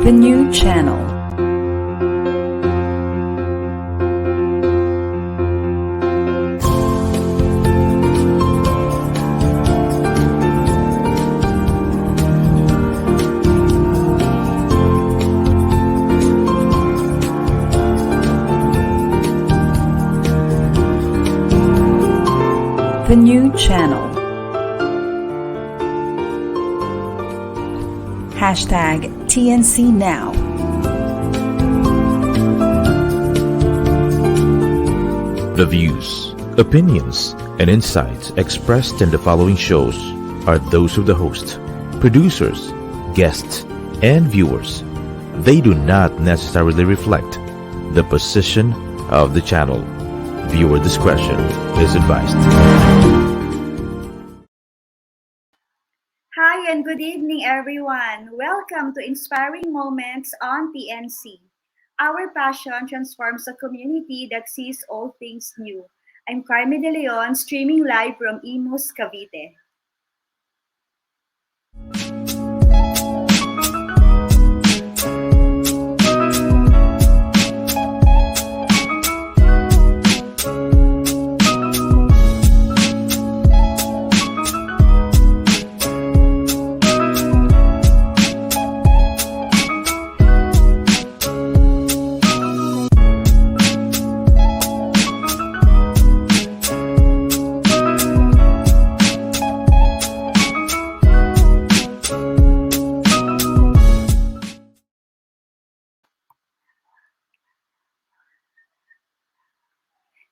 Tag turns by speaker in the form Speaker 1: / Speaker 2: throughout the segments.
Speaker 1: The new channel. The new channel. Hashtag TNC Now.
Speaker 2: The views, opinions, and insights expressed in the following shows are those of the host, producers, guests, and viewers. They do not necessarily reflect the position of the channel. Viewer discretion is advised.
Speaker 3: Hi and good evening, everyone. Welcome to Inspiring Moments on TNC. Our passion transforms a community that sees all things new. I'm Carmie de Leon, streaming live from Imus, Cavite.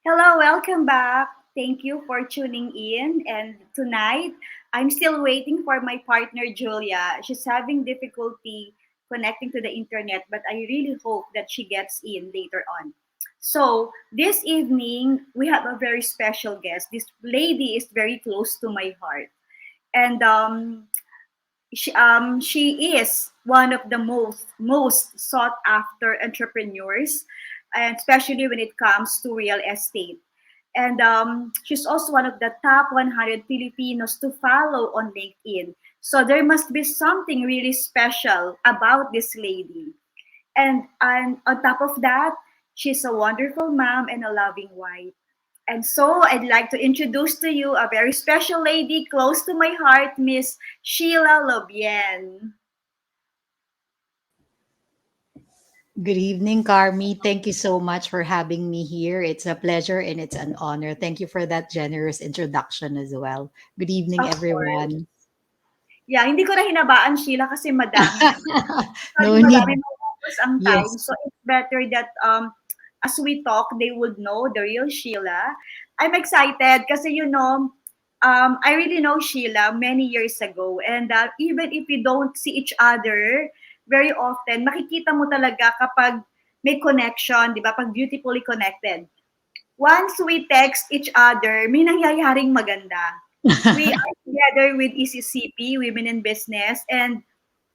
Speaker 3: Hello, welcome back. Thank you for tuning in. And tonight, I'm still waiting for my partner, Julia. She's having difficulty connecting to the internet, but I really hope that she gets in later on. So, this evening, we have a very special guest. This lady is very close to my heart. And she is one of the most sought after entrepreneurs, and especially when it comes to real estate. And she's also one of the top 100 Filipinos to follow on LinkedIn. So there must be something really special about this lady. And on top of that, she's a wonderful mom and a loving wife. And so I'd like to introduce to you a very special lady close to my heart, Miss Sheila Lobien.
Speaker 4: Good evening, Carmie. Thank you so much for having me here. It's a pleasure and it's an honor. Thank you for that generous introduction as well. Good evening,
Speaker 3: Of course.
Speaker 4: everyone.
Speaker 3: Yeah, hindi ko na hinabaan, Sheila, kasi madami.
Speaker 4: No
Speaker 3: Sorry,
Speaker 4: need.
Speaker 3: madami focus ang time.
Speaker 4: Yes.
Speaker 3: So it's better that as we talk, they would know the real Sheila. I'm excited kasi, I really know Sheila many years ago. And even if we don't see each other very often, makikita mo talaga kapag may connection, di ba? Pag beautifully connected. Once we text each other, may nangyayaring maganda. We are together with ECCP, Women in Business, and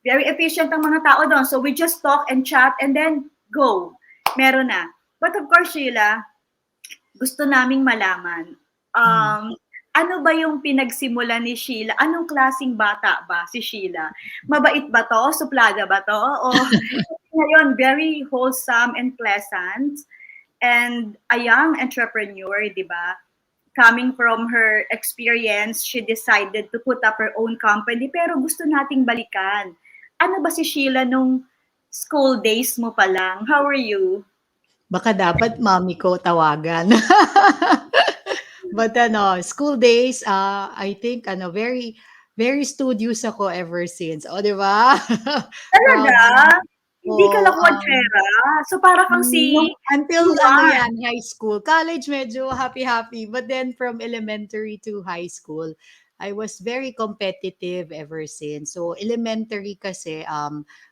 Speaker 3: very efficient ang mga tao doon. So we just talk and chat and then go. Meron na. But of course, Sheila, gusto naming malaman. Ano ba yung pinagsimulan ni Sheila? Anong klaseng bata ba si Sheila? Mabait ba to? Suplada ba to? O ngayon, very wholesome and pleasant and a young entrepreneur, di ba? Coming from her experience, she decided to put up her own company. Pero gusto nating balikan. Ano ba si Sheila nung school days mo pa lang? How are you?
Speaker 4: Baka dapat mami ko tawagan. But school days, I think very very studious ako ever since. O, di ba?
Speaker 3: Talaga?
Speaker 4: From
Speaker 3: Hindi ka
Speaker 4: oh,
Speaker 3: lakwatsera? So para kang si
Speaker 4: until
Speaker 3: Juan.
Speaker 4: high school. College medyo happy-happy. But then from elementary to high school, I was very competitive ever since. So elementary kasi,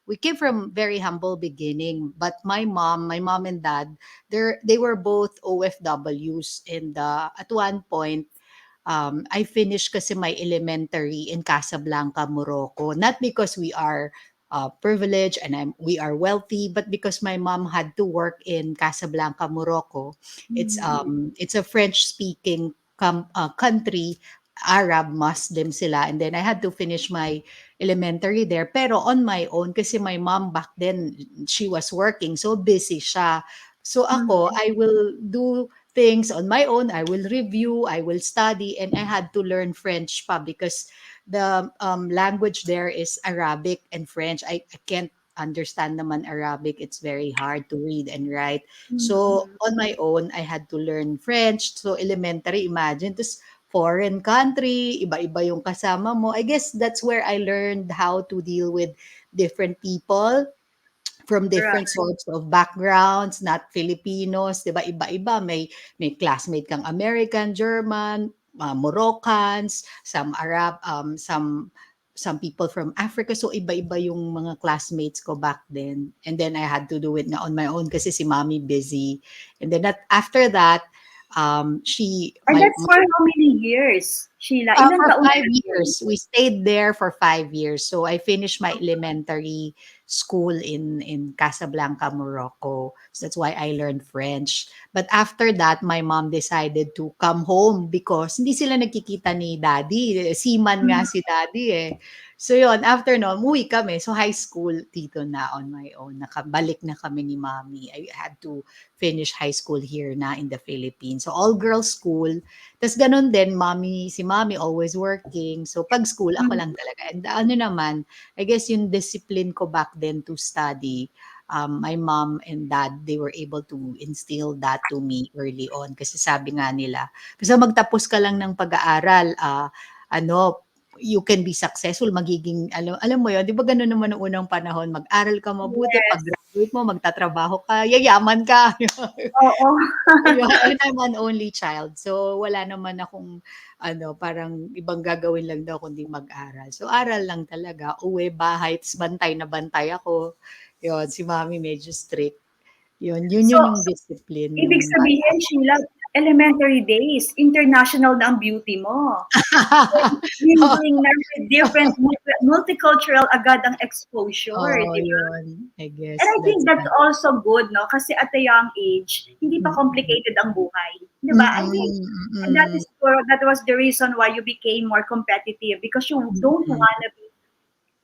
Speaker 4: we came from very humble beginning. But my mom and dad, they were both OFWs. And at one point, I finished kasi my elementary in Casablanca, Morocco. Not because we are privileged and we are wealthy, but because my mom had to work in Casablanca, Morocco. It's a French speaking country, Arab Muslim sila, and then I had to finish my elementary there pero on my own kasi my mom back then she was working so busy siya. So ako
Speaker 3: Mhm.
Speaker 4: I will do things on my own, I will review, I will study, and I had to learn French pa because the language there is Arabic and French. I can't understand naman Arabic. It's very hard to read and write. So
Speaker 3: Mhm.
Speaker 4: on my own, I had to learn French. So elementary, imagine. Tapos foreign country, iba-iba yung kasama mo. I guess that's where I learned how to deal with different people from different
Speaker 3: Right.
Speaker 4: sorts of backgrounds, not Filipinos, 'di ba? Iba-iba, may classmate kang American, German, Moroccans, some Arab, some people from Africa. So iba-iba yung mga classmates ko back then. And then I had to do it na on my own kasi si mommy busy. And then after that, she
Speaker 3: And
Speaker 4: my
Speaker 3: that's for how many years, Sheila? Ilang
Speaker 4: for
Speaker 3: taon
Speaker 4: five
Speaker 3: ka doon?
Speaker 4: years. We stayed there for 5 years. So I finished my elementary school in Casablanca, Morocco. So that's why I learned French. But after that, my mom decided to come home because hindi sila nagkikita ni daddy. Seaman nga
Speaker 3: Mhm.
Speaker 4: si daddy eh. So yun, after no, umuwi kami. So high school, dito na on my own. Nakabalik na kami ni mommy. I had to finish high school here na in the Philippines. So all girls school. Tas gano'n din si mommy always working. So 'pag school ako
Speaker 3: Mhm.
Speaker 4: lang talaga and ano naman, I guess yung discipline ko back then to study, my mom and dad, they were able to instill that to me early on. Kasi sabi nga nila, basta magtapos ka lang ng pag-aaral, ano, you can be successful, magiging alam alam mo yun, 'di ba gano'n naman nung unang panahon, mag-aral ka mabuti,
Speaker 3: Yes.
Speaker 4: pag-graduate mo magtatrabaho ka, yayaman ka.
Speaker 3: Oo.
Speaker 4: Yeah, and I'm an only child. So, wala naman akong ano, parang ibang gagawin lang daw kundi mag-aral. So, aral lang talaga. Uwi, bahay, ta's bantay na bantay ako. Yun, si mommy medyo strict.
Speaker 3: So,
Speaker 4: Yun yung discipline
Speaker 3: ibig
Speaker 4: nung bata
Speaker 3: sabihin,
Speaker 4: ako.
Speaker 3: Sheila, elementary days, international na ang beauty mo. Mingling na with different multicultural agad ang exposure,
Speaker 4: Oo,
Speaker 3: di ba?
Speaker 4: yun. I
Speaker 3: And
Speaker 4: guess
Speaker 3: I think
Speaker 4: that's
Speaker 3: that's
Speaker 4: right.
Speaker 3: also good, no? Kasi at a young age, hindi pa
Speaker 4: Mm,
Speaker 3: complicated ang buhay. Di ba? I think
Speaker 4: mm,
Speaker 3: and that
Speaker 4: mm,
Speaker 3: is that was the reason why you became more competitive because you don't
Speaker 4: mm,
Speaker 3: wanna be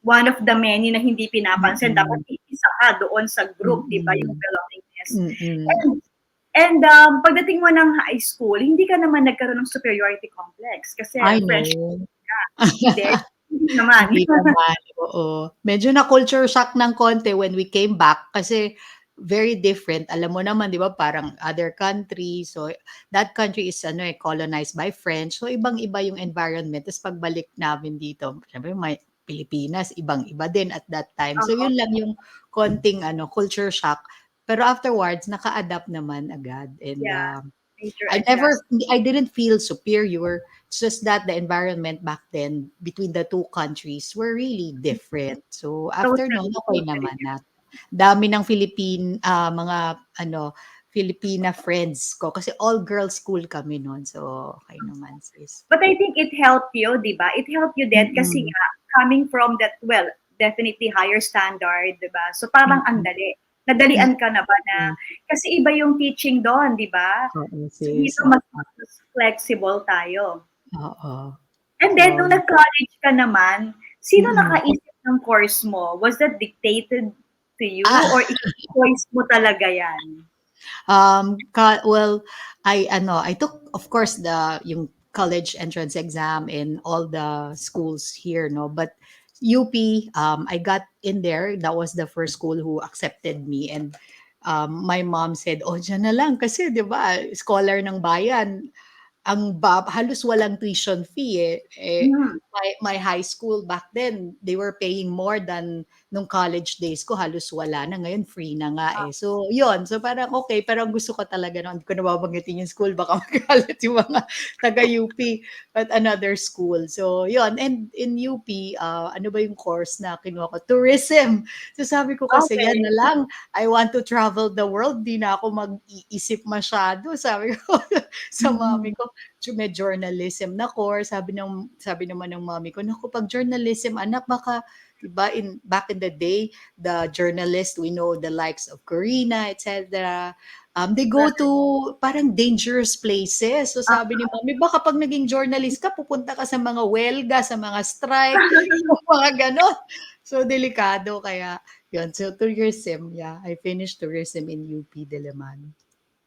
Speaker 3: one of the many na hindi pinapansin. Dapat
Speaker 4: mm,
Speaker 3: isa ka doon sa group, di ba? Yung
Speaker 4: mm,
Speaker 3: belongingness.
Speaker 4: mm, mm.
Speaker 3: And pagdating mo ng high school, hindi ka naman nagkaroon ng superiority complex kasi
Speaker 4: I
Speaker 3: fresh
Speaker 4: know.
Speaker 3: ka. Hindi. Hindi naman.
Speaker 4: Hindi naman, oo. Medyo na-culture shock ng konti when we came back kasi very different. Alam mo naman 'di ba parang other country, so that country is ano, colonized by French. So ibang-iba yung environment. Tapos pagbalik namin dito, siyempre may Pilipinas, ibang-iba din at that time. So
Speaker 3: Oo.
Speaker 4: yun lang yung konting ano, culture shock. Pero afterwards, naka-adapt naman agad and,
Speaker 3: Yeah. Major
Speaker 4: I
Speaker 3: adjust.
Speaker 4: never I didn't feel superior. It's just that the environment back then between the two countries were really different. So after no'n,
Speaker 3: Totally.
Speaker 4: okey
Speaker 3: Totally.
Speaker 4: naman na. Dami ng mga ano, Filipina friends ko kasi all girls school kami no'n. So okey naman sis.
Speaker 3: But I think it helped you, di ba? It helped you din kasi
Speaker 4: Mm,
Speaker 3: nga, coming from that, well, definitely higher standard, di ba? So parang
Speaker 4: mm,
Speaker 3: andali.
Speaker 4: mm,
Speaker 3: Nadalian ka na ba na,
Speaker 4: mm.
Speaker 3: kasi iba yung teaching doon, di ba?
Speaker 4: Oo
Speaker 3: So
Speaker 4: sis,
Speaker 3: dito
Speaker 4: oo.
Speaker 3: mas flexible tayo.
Speaker 4: Oo.
Speaker 3: And then,
Speaker 4: So
Speaker 3: nung nag-college ka naman, sino
Speaker 4: mm.
Speaker 3: nakaisip ng course mo? Was that dictated to you
Speaker 4: Ah.
Speaker 3: or choice mo talaga yan?
Speaker 4: Well, I took of course the yung college entrance exam in all the schools here, no, but UP, I got in there. That was the first school who accepted me, and my mom said, "Oh, diyan na lang kasi 'di ba, scholar ng bayan." Halos walang tuition fee, eh.
Speaker 3: Hmm.
Speaker 4: My high school back then, they were paying more than nung college days ko, halos wala na. Ngayon free na nga, eh. So, yun. So, parang okey, pero ang gusto ko talaga no'n, hindi ko na babanggitin yung school baka magalit yung mga taga-UP, but another school. So, yun. And in UP, ano ba yung course na kinuha ko? Tourism. So, sabi ko kasi, "Yan na
Speaker 3: Okay.
Speaker 4: lang, I want to travel the world, 'di na ako mag-iisip masyado." Sabi ko sa mommy
Speaker 3: Mm.
Speaker 4: ko. May journalism na course, sabi naman ng mommy ko, "Naku, 'pag journalism anak baka 'di ba back in the day, the journalist, we know the likes of Corina, et cetera. They go to parang dangerous places. So sabi ni Mommy, baka pag naging journalist ka, pupunta ka sa mga welga, sa mga strike, yung mga ganon. So delikado kaya yun. So tourism, yeah. I finished tourism in UP Diliman.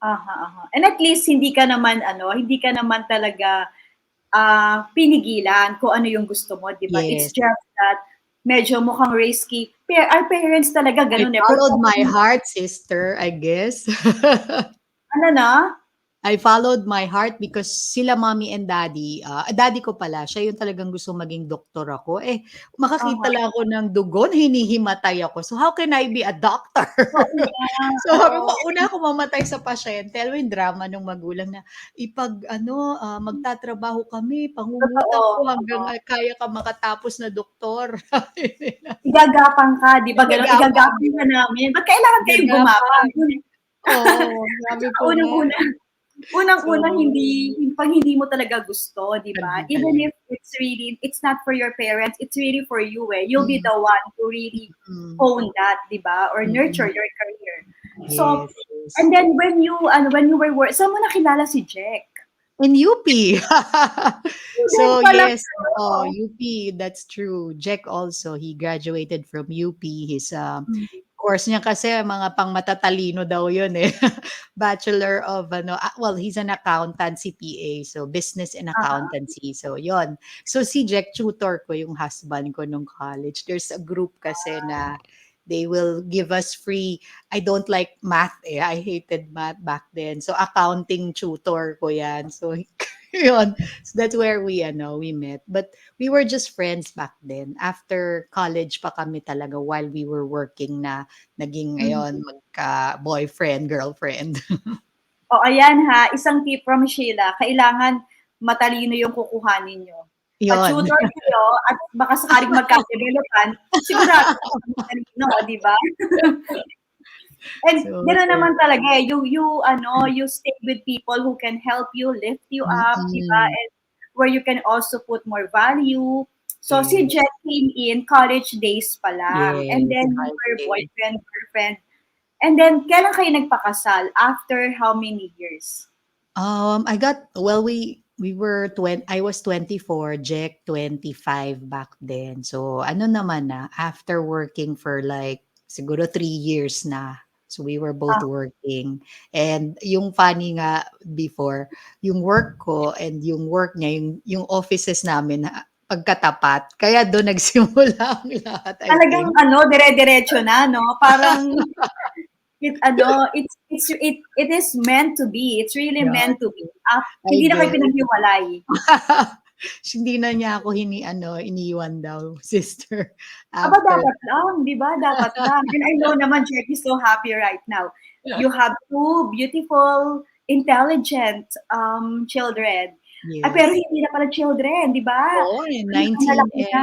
Speaker 3: Aha, aha. And at least hindi ka naman talaga pinigilan kung ano yung gusto mo, 'di ba? It's
Speaker 4: Yes.
Speaker 3: just that medyo mukhang risky. Our parents talaga
Speaker 4: I
Speaker 3: ganun eh.
Speaker 4: followed my heart, sister, I guess.
Speaker 3: Ano na?
Speaker 4: I followed my heart because sila mommy and daddy, daddy ko pala, siya yung talagang gusto maging doktor ako. Eh, makakita
Speaker 3: Aha.
Speaker 4: lang ako ng dugo, hinihimatay ako. So, how can I be a doctor?
Speaker 3: Oo nga,
Speaker 4: So, sabi ko,
Speaker 3: oo.
Speaker 4: una ako mamatay sa pasyente. Alam mo yung drama ng magulang na, magtatrabaho kami, pangungutang
Speaker 3: Totoo.
Speaker 4: ko hanggang kaya ka makatapos na doktor.
Speaker 3: Igagapang ka, 'di ba gano'n?
Speaker 4: Gagapang,
Speaker 3: Igagapang ka namin. Ba't kailangan kayong gumapang?
Speaker 4: gagapang. Oo, sabi ko nga.
Speaker 3: Unang-una
Speaker 4: So,
Speaker 3: unang-una hindi 'pag hindi mo talaga gusto, 'di ba?
Speaker 4: hindi
Speaker 3: Even
Speaker 4: talaga.
Speaker 3: if it's not for your parents, it's really for you eh. You'll be
Speaker 4: Mm,
Speaker 3: the one to really
Speaker 4: mm,
Speaker 3: own that, 'di ba? Or nurture
Speaker 4: mm.
Speaker 3: your career. So,
Speaker 4: Yes, yes.
Speaker 3: and then when you were saan mo nakilala si Jack?
Speaker 4: In UP.
Speaker 3: Student
Speaker 4: So,
Speaker 3: pala
Speaker 4: yes,
Speaker 3: kayo.
Speaker 4: UP, that's true. Jack also, he graduated from UP. His
Speaker 3: Hmm.
Speaker 4: course niya kasi mga pang-matatalino daw yun eh. Bachelor of well, he's an accountant, CPA, so business and
Speaker 3: Uh-huh.
Speaker 4: accountancy. So, yon. So, si Jack tutor ko yung husband ko nung college. There's a group kasi na they will give us free. I don't like math eh. I hated math back then. So, accounting tutor ko yan. So, yun. So, that's where we met. But we were just friends back then. After college pa kami talaga while we were working na naging ngayon
Speaker 3: Mhm.
Speaker 4: magka-boyfriend, girlfriend.
Speaker 3: O ayan ha, isang tip from Sheila, kailangan matalino yung kukuhanin nyo.
Speaker 4: Yon.
Speaker 3: Pa-tutor kayo at baka sakaling magka-developan, sigurado matalino, di ba? And
Speaker 4: So,
Speaker 3: gano'n naman talaga eh, you stay with people who can help you, lift you up, di ba?
Speaker 4: mm-mm.
Speaker 3: And where you can also put more value. So si
Speaker 4: Yes.
Speaker 3: Jet came in college days pa lang. And
Speaker 4: Yes.
Speaker 3: then you
Speaker 4: High
Speaker 3: were
Speaker 4: day.
Speaker 3: boyfriend, girlfriend. And then, kailan kayo nagpakasal? After how many years?
Speaker 4: We were 20, I was 24, Jack 25 back then. So ano naman na, after working for like siguro 3 years na. So we were both
Speaker 3: Ah,
Speaker 4: working. And yung funny nga before, yung work ko and yung work niya, yung offices namin pagkatapat. Kaya doon nagsimula ang lahat, I
Speaker 3: talagang
Speaker 4: think.
Speaker 3: dire-diretso na, no? Parang it is meant to be. It's really
Speaker 4: Yeah,
Speaker 3: meant to be.
Speaker 4: I
Speaker 3: Hindi na kayo
Speaker 4: guess.
Speaker 3: pinaghiwalay.
Speaker 4: Hindi na niya ako iniwan daw, sister,
Speaker 3: Aba,
Speaker 4: after.
Speaker 3: dapat lang, di ba? Dapat lang. And I know naman, Jack is so happy right now. You have two beautiful, intelligent children. Ay, pero
Speaker 4: Yes.
Speaker 3: hindi na pala children, di ba?
Speaker 4: Oo,
Speaker 3: Ang
Speaker 4: 19
Speaker 3: lalaki na.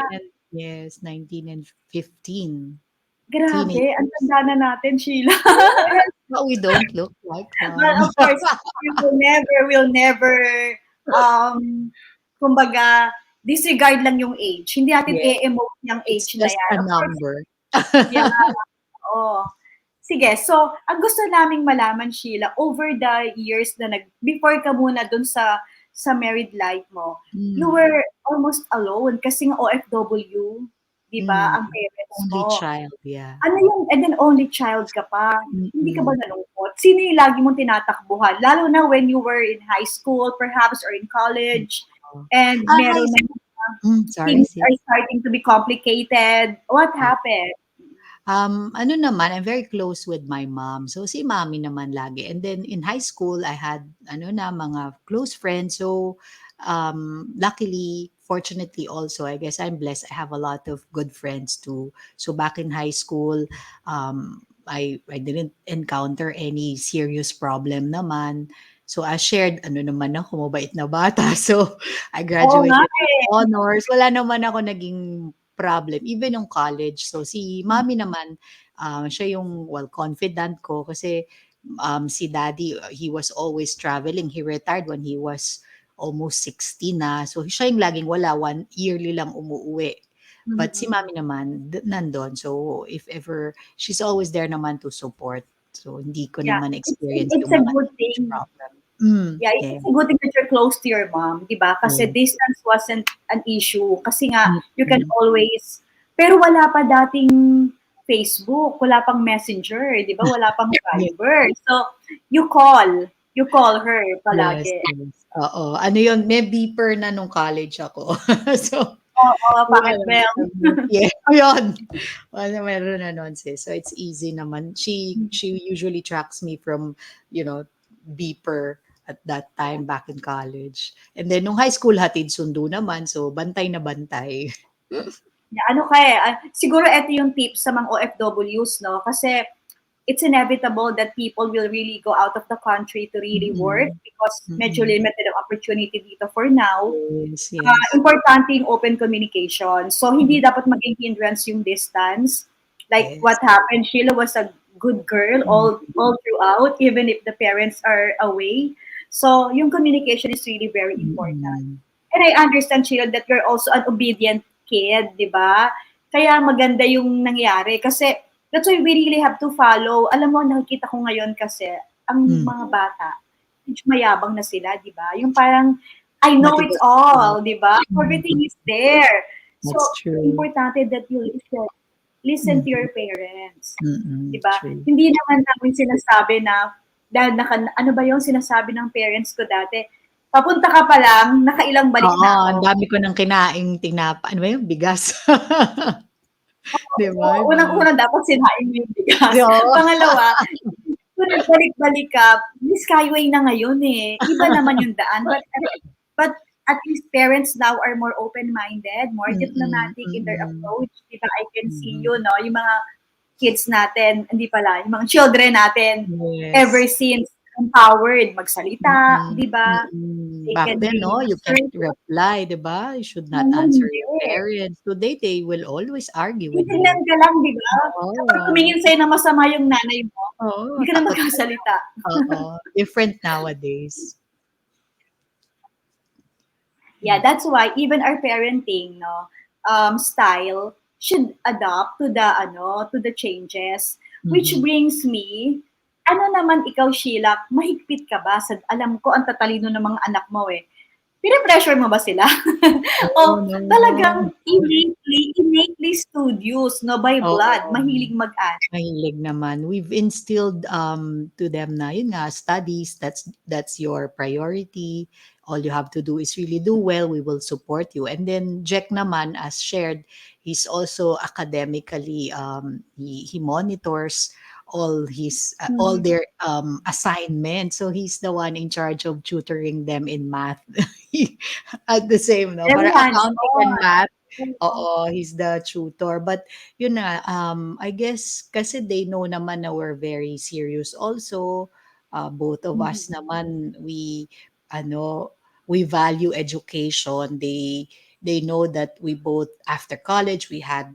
Speaker 4: yes, 19 and 15.
Speaker 3: Grabe, ang
Speaker 4: Teenagers.
Speaker 3: tanda na natin, Sheila.
Speaker 4: Yes, but we don't look like
Speaker 3: But
Speaker 4: one.
Speaker 3: of course, will never, um, kumbaga, disregard lang yung age. Hindi natin
Speaker 4: Yes,
Speaker 3: i-emote yung
Speaker 4: it's
Speaker 3: age na
Speaker 4: just
Speaker 3: yan.
Speaker 4: a
Speaker 3: Of course,
Speaker 4: number.
Speaker 3: yeah, oo. Sige, so, ang gusto naming malaman, Sheila, over the years na before ka muna dun sa married life mo, you
Speaker 4: Mm,
Speaker 3: were almost alone kasi nga OFW, di ba,
Speaker 4: mm.
Speaker 3: ang parents
Speaker 4: Only
Speaker 3: mo.
Speaker 4: child, yeah.
Speaker 3: Ano yung, and then only child ka pa, hindi ka ba
Speaker 4: Mm.
Speaker 3: nalungkot? Sino yung lagi mong tinatakbuhan? Lalo na when you were in high school, perhaps, or in college,
Speaker 4: Oo.
Speaker 3: and
Speaker 4: High
Speaker 3: meron na
Speaker 4: school. Sorry,
Speaker 3: things
Speaker 4: sis.
Speaker 3: are starting to be complicated. What happened?
Speaker 4: Ano naman, I'm very close with my mom. So si mommy naman lagi. And then in high school, I had mga close friends. So luckily, fortunately also, I guess I'm blessed. I have a lot of good friends too. So back in high school, I didn't encounter any serious problem naman. So I shared naman ako, mabait na bata. So I
Speaker 3: Oo nga
Speaker 4: graduated with
Speaker 3: eh.
Speaker 4: honors. Wala naman ako naging problem, even yung college. So si mommy naman, siya yung confidant ko kasi si daddy, he was always traveling. He retired when he was almost 60 na. So siya yung laging wala, one yearly lang umuuwi. But si
Speaker 3: Mhm.
Speaker 4: mommy naman, nandun. So if ever, she's always there naman to support. So hindi ko
Speaker 3: Yeah,
Speaker 4: naman experience
Speaker 3: it's
Speaker 4: yung
Speaker 3: a
Speaker 4: mga
Speaker 3: good
Speaker 4: language
Speaker 3: thing.
Speaker 4: problem.
Speaker 3: Yeah,
Speaker 4: Yeah.
Speaker 3: it's a good thing that you're close to your mom, di ba? Kasi
Speaker 4: Yeah.
Speaker 3: distance wasn't an issue. Kasi nga, you can
Speaker 4: Mm.
Speaker 3: always, pero wala pa dating Facebook, wala pang Messenger, di ba? Wala pang
Speaker 4: Yeah.
Speaker 3: Viber. So, you call her
Speaker 4: Yes,
Speaker 3: palagi.
Speaker 4: yes. Oo. Ano yun, may beeper na nung college ako. So,
Speaker 3: Oo, bakit
Speaker 4: wala.
Speaker 3: Bel?
Speaker 4: Yeah, ayun. Wala, meron na nun sis. So it's easy naman. She usually tracks me from, beeper at that time back in college. And then nung high school, hatid sundo naman. So bantay na bantay.
Speaker 3: Ano siguro ito yung tips sa mga OFWs, no? Kasi it's inevitable that people will really go out of the country to really work
Speaker 4: Mm-mm.
Speaker 3: because medyo
Speaker 4: Mm-mm.
Speaker 3: limited ang opportunity dito for now.
Speaker 4: Yes, yes.
Speaker 3: Importante yung open communication. So, hindi dapat maging hindrance yung distance. Like
Speaker 4: Yes.
Speaker 3: what happened, Sheila was a good girl all throughout, even if the parents are away. So, yung communication is really very important.
Speaker 4: Mm-mm.
Speaker 3: And I understand, Sheila, that you're also an obedient kid, di ba? Kaya maganda yung nangyari. Kasi that's why we really have to follow. Alam mo, nakikita ko ngayon kasi, ang
Speaker 4: Mm.
Speaker 3: mga bata, medyo mayabang na sila, di ba? Yung parang, I know it's
Speaker 4: Matigas.
Speaker 3: all, di ba?
Speaker 4: Mm.
Speaker 3: Everything is there. So,
Speaker 4: That's true.
Speaker 3: importante that you listen to
Speaker 4: Mm.
Speaker 3: your parents.
Speaker 4: Mm-mm.
Speaker 3: Di ba?
Speaker 4: True.
Speaker 3: Hindi naman namin sinasabi na, dahil ano ba yung sinasabi ng parents ko dati, papunta ka pa lang, nakailang balik
Speaker 4: Oo,
Speaker 3: na
Speaker 4: ang
Speaker 3: ako.
Speaker 4: dami ko ng kinaing ano ba yun, bigas. 'Di
Speaker 3: So,
Speaker 4: ba?
Speaker 3: unang-una dapat sinain mo yung bigas.
Speaker 4: Oo.
Speaker 3: Pangalawa, kung nagbalik-balik ka, skyway na ngayon eh. Iba naman yung daan. But at least parents now are more open-minded, more
Speaker 4: Mm,
Speaker 3: diplomatic in their
Speaker 4: mm.
Speaker 3: approach. Diba? I can see
Speaker 4: Mhm.
Speaker 3: you, no? Yung mga kids natin, hindi pala, yung mga children natin, ever
Speaker 4: Yes.
Speaker 3: since empowered, magsalita,
Speaker 4: Mm,
Speaker 3: di ba?
Speaker 4: mm.
Speaker 3: They
Speaker 4: Back
Speaker 3: can
Speaker 4: then
Speaker 3: really
Speaker 4: 'no, you can't
Speaker 3: assert,
Speaker 4: reply, 'di ba? You should not
Speaker 3: no,
Speaker 4: answer
Speaker 3: hindi.
Speaker 4: your parents. Today, they will always argue with
Speaker 3: Titignan
Speaker 4: you.
Speaker 3: ka lang, di ba? Kapag
Speaker 4: Oo.
Speaker 3: tumingin sa'yo na masama yung nanay mo,
Speaker 4: Oo,
Speaker 3: hindi ka na
Speaker 4: takot ka na.
Speaker 3: magkasalita.
Speaker 4: Oo, different nowadays.
Speaker 3: Yeah, that's why even our parenting, no, style should adapt to the changes. Which
Speaker 4: Mhm.
Speaker 3: brings me, ano naman ikaw, Sheila, mahigpit ka ba? Alam ko, ang tatalino ng mga anak mo eh. Pine-pressure mo ba sila?
Speaker 4: Oh,
Speaker 3: O
Speaker 4: no.
Speaker 3: talagang innately studious, no, by blood,
Speaker 4: Oo.
Speaker 3: mahilig mag-aral?
Speaker 4: Mahilig naman. We've instilled to them na yun nga, studies, that's your priority. All you have to do is really do well. We will support you. And then Jack naman, as shared, he's also academically he monitors all
Speaker 3: Mhm.
Speaker 4: their assignments. So he's the one in charge of tutoring them in math. At the same, no,
Speaker 3: Very
Speaker 4: para accounting and
Speaker 3: hands-on.
Speaker 4: math. Oo, he's the tutor. But yun na, I guess kasi they know naman na we're very serious also. Both of us
Speaker 3: Mhm.
Speaker 4: naman, ano, we value education. They know that we both, after college, we had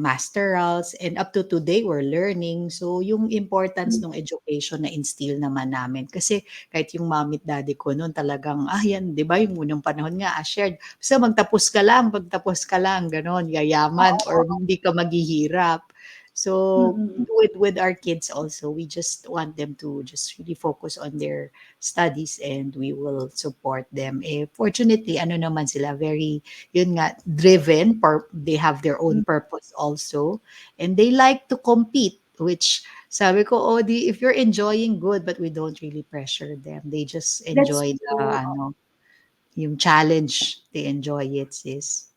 Speaker 4: masterals, and up to today, we're learning. So, yung importance ng education na instill naman namin. Kasi kahit yung mommy at daddy ko noon talagang, yan, di ba, yung unang panahon nga, shared, basta magtapos ka lang, ganon, yayaman, or hindi ka maghihirap. So,
Speaker 3: Mm-mm.
Speaker 4: with our kids also, we just want them to just really focus on their studies and we will support them. Fortunately, ano naman sila, very, yun nga, driven, they have their own purpose also, and they like to compete, which sabi ko, if you're enjoying, good, but we don't really pressure them. They just
Speaker 3: That's
Speaker 4: enjoy the,
Speaker 3: true.
Speaker 4: yung challenge. They enjoy it, sis.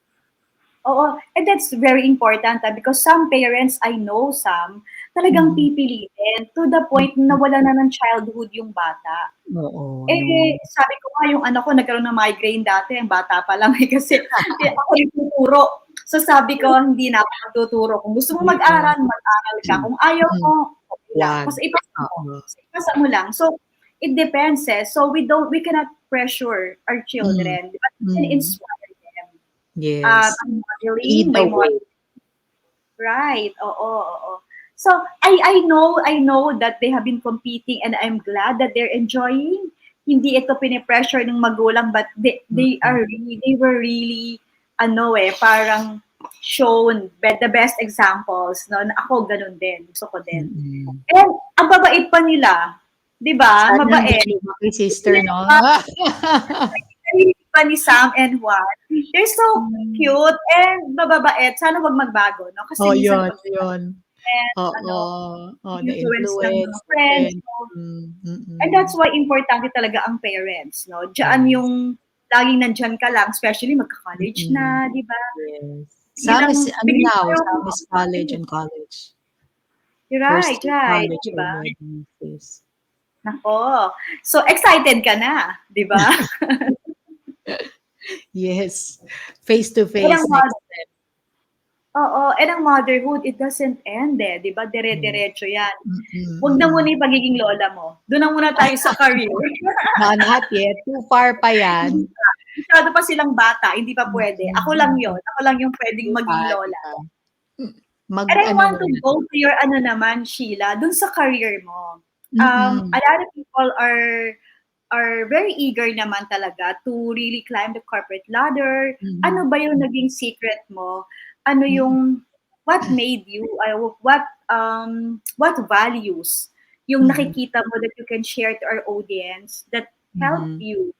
Speaker 3: Oo, and that's very important because some parents, I know some, talagang
Speaker 4: Mm.
Speaker 3: pipilitin to the point na
Speaker 4: Mm.
Speaker 3: wala na ng childhood yung bata.
Speaker 4: Oo, no.
Speaker 3: Sabi ko nga yung anak ko nagkaroon ng migraine dati, ang bata pa lang kasi ako yung tuturo. So sabi ko, hindi na ako magtuturo. Kung gusto mo
Speaker 4: Yeah.
Speaker 3: mag-aral, mag-aral ka. Kung ayaw
Speaker 4: Mm.
Speaker 3: mo, okay lang.
Speaker 4: Wag.
Speaker 3: Basta ipasa mo.
Speaker 4: Oo.
Speaker 3: Basta ipasa mo lang. So, it depends eh. So, we cannot pressure our
Speaker 4: Mm.
Speaker 3: children. But we can
Speaker 4: Mm.
Speaker 3: inspire them.
Speaker 4: Yes.
Speaker 3: By modeling,
Speaker 4: Lead
Speaker 3: by
Speaker 4: the way.
Speaker 3: right. Oo. So I know that they have been competing and I'm glad that they're enjoying. Hindi ito pinipressure ng magulang but they
Speaker 4: Mm.
Speaker 3: were really parang shown the best examples, no, na ako ganun din, gusto ko din.
Speaker 4: Mm.
Speaker 3: And ang babait pa nila, 'di ba?
Speaker 4: Sana
Speaker 3: Mabait.
Speaker 4: hindi lumaki sister, no?
Speaker 3: Pa ni Sam and Juan. They're so cute and mababait. Sana wag magbago, no? Kasi
Speaker 4: Oh,
Speaker 3: minsan
Speaker 4: yun,
Speaker 3: pag
Speaker 4: yun. Oo.
Speaker 3: ano,
Speaker 4: Oh,
Speaker 3: influence ng mga
Speaker 4: na-influence,
Speaker 3: friends,
Speaker 4: na-friend.
Speaker 3: no? And
Speaker 4: Mm.
Speaker 3: that's why importante talaga ang parents, no? Diyan
Speaker 4: Yes.
Speaker 3: yung laging nandyan ka lang, especially magka-college
Speaker 4: Mm.
Speaker 3: na, di ba?
Speaker 4: Yes. Sam
Speaker 3: Bilang,
Speaker 4: is, ano
Speaker 3: bigyan
Speaker 4: now,
Speaker 3: tayo
Speaker 4: Sam is college and college.
Speaker 3: Right,
Speaker 4: First year
Speaker 3: right,
Speaker 4: college
Speaker 3: di ba?
Speaker 4: already. Yes.
Speaker 3: Nako. So, excited ka na, di ba?
Speaker 4: Yes. Face to
Speaker 3: And
Speaker 4: face next step.
Speaker 3: oo, and ang motherhood, it doesn't end eh, di ba? Dire-diretso yan. Huwag na muna yung pagiging lola mo. Doon na muna tayo sa career.
Speaker 4: No, not yet. Too far pa yan.
Speaker 3: Masyado pa silang bata, hindi pa pwede. Ako lang yon. Ako lang yung pwedeng
Speaker 4: Too
Speaker 3: maging
Speaker 4: far,
Speaker 3: lola.
Speaker 4: diba?
Speaker 3: And I
Speaker 4: Ano
Speaker 3: want to
Speaker 4: muna.
Speaker 3: go to your ano naman, Sheila, dun sa career mo. A lot of people are very eager naman talaga to really climb the corporate ladder. Ano ba yung naging secret mo? Ano yung what made you what values yung nakikita mo that you can share to our audience that help you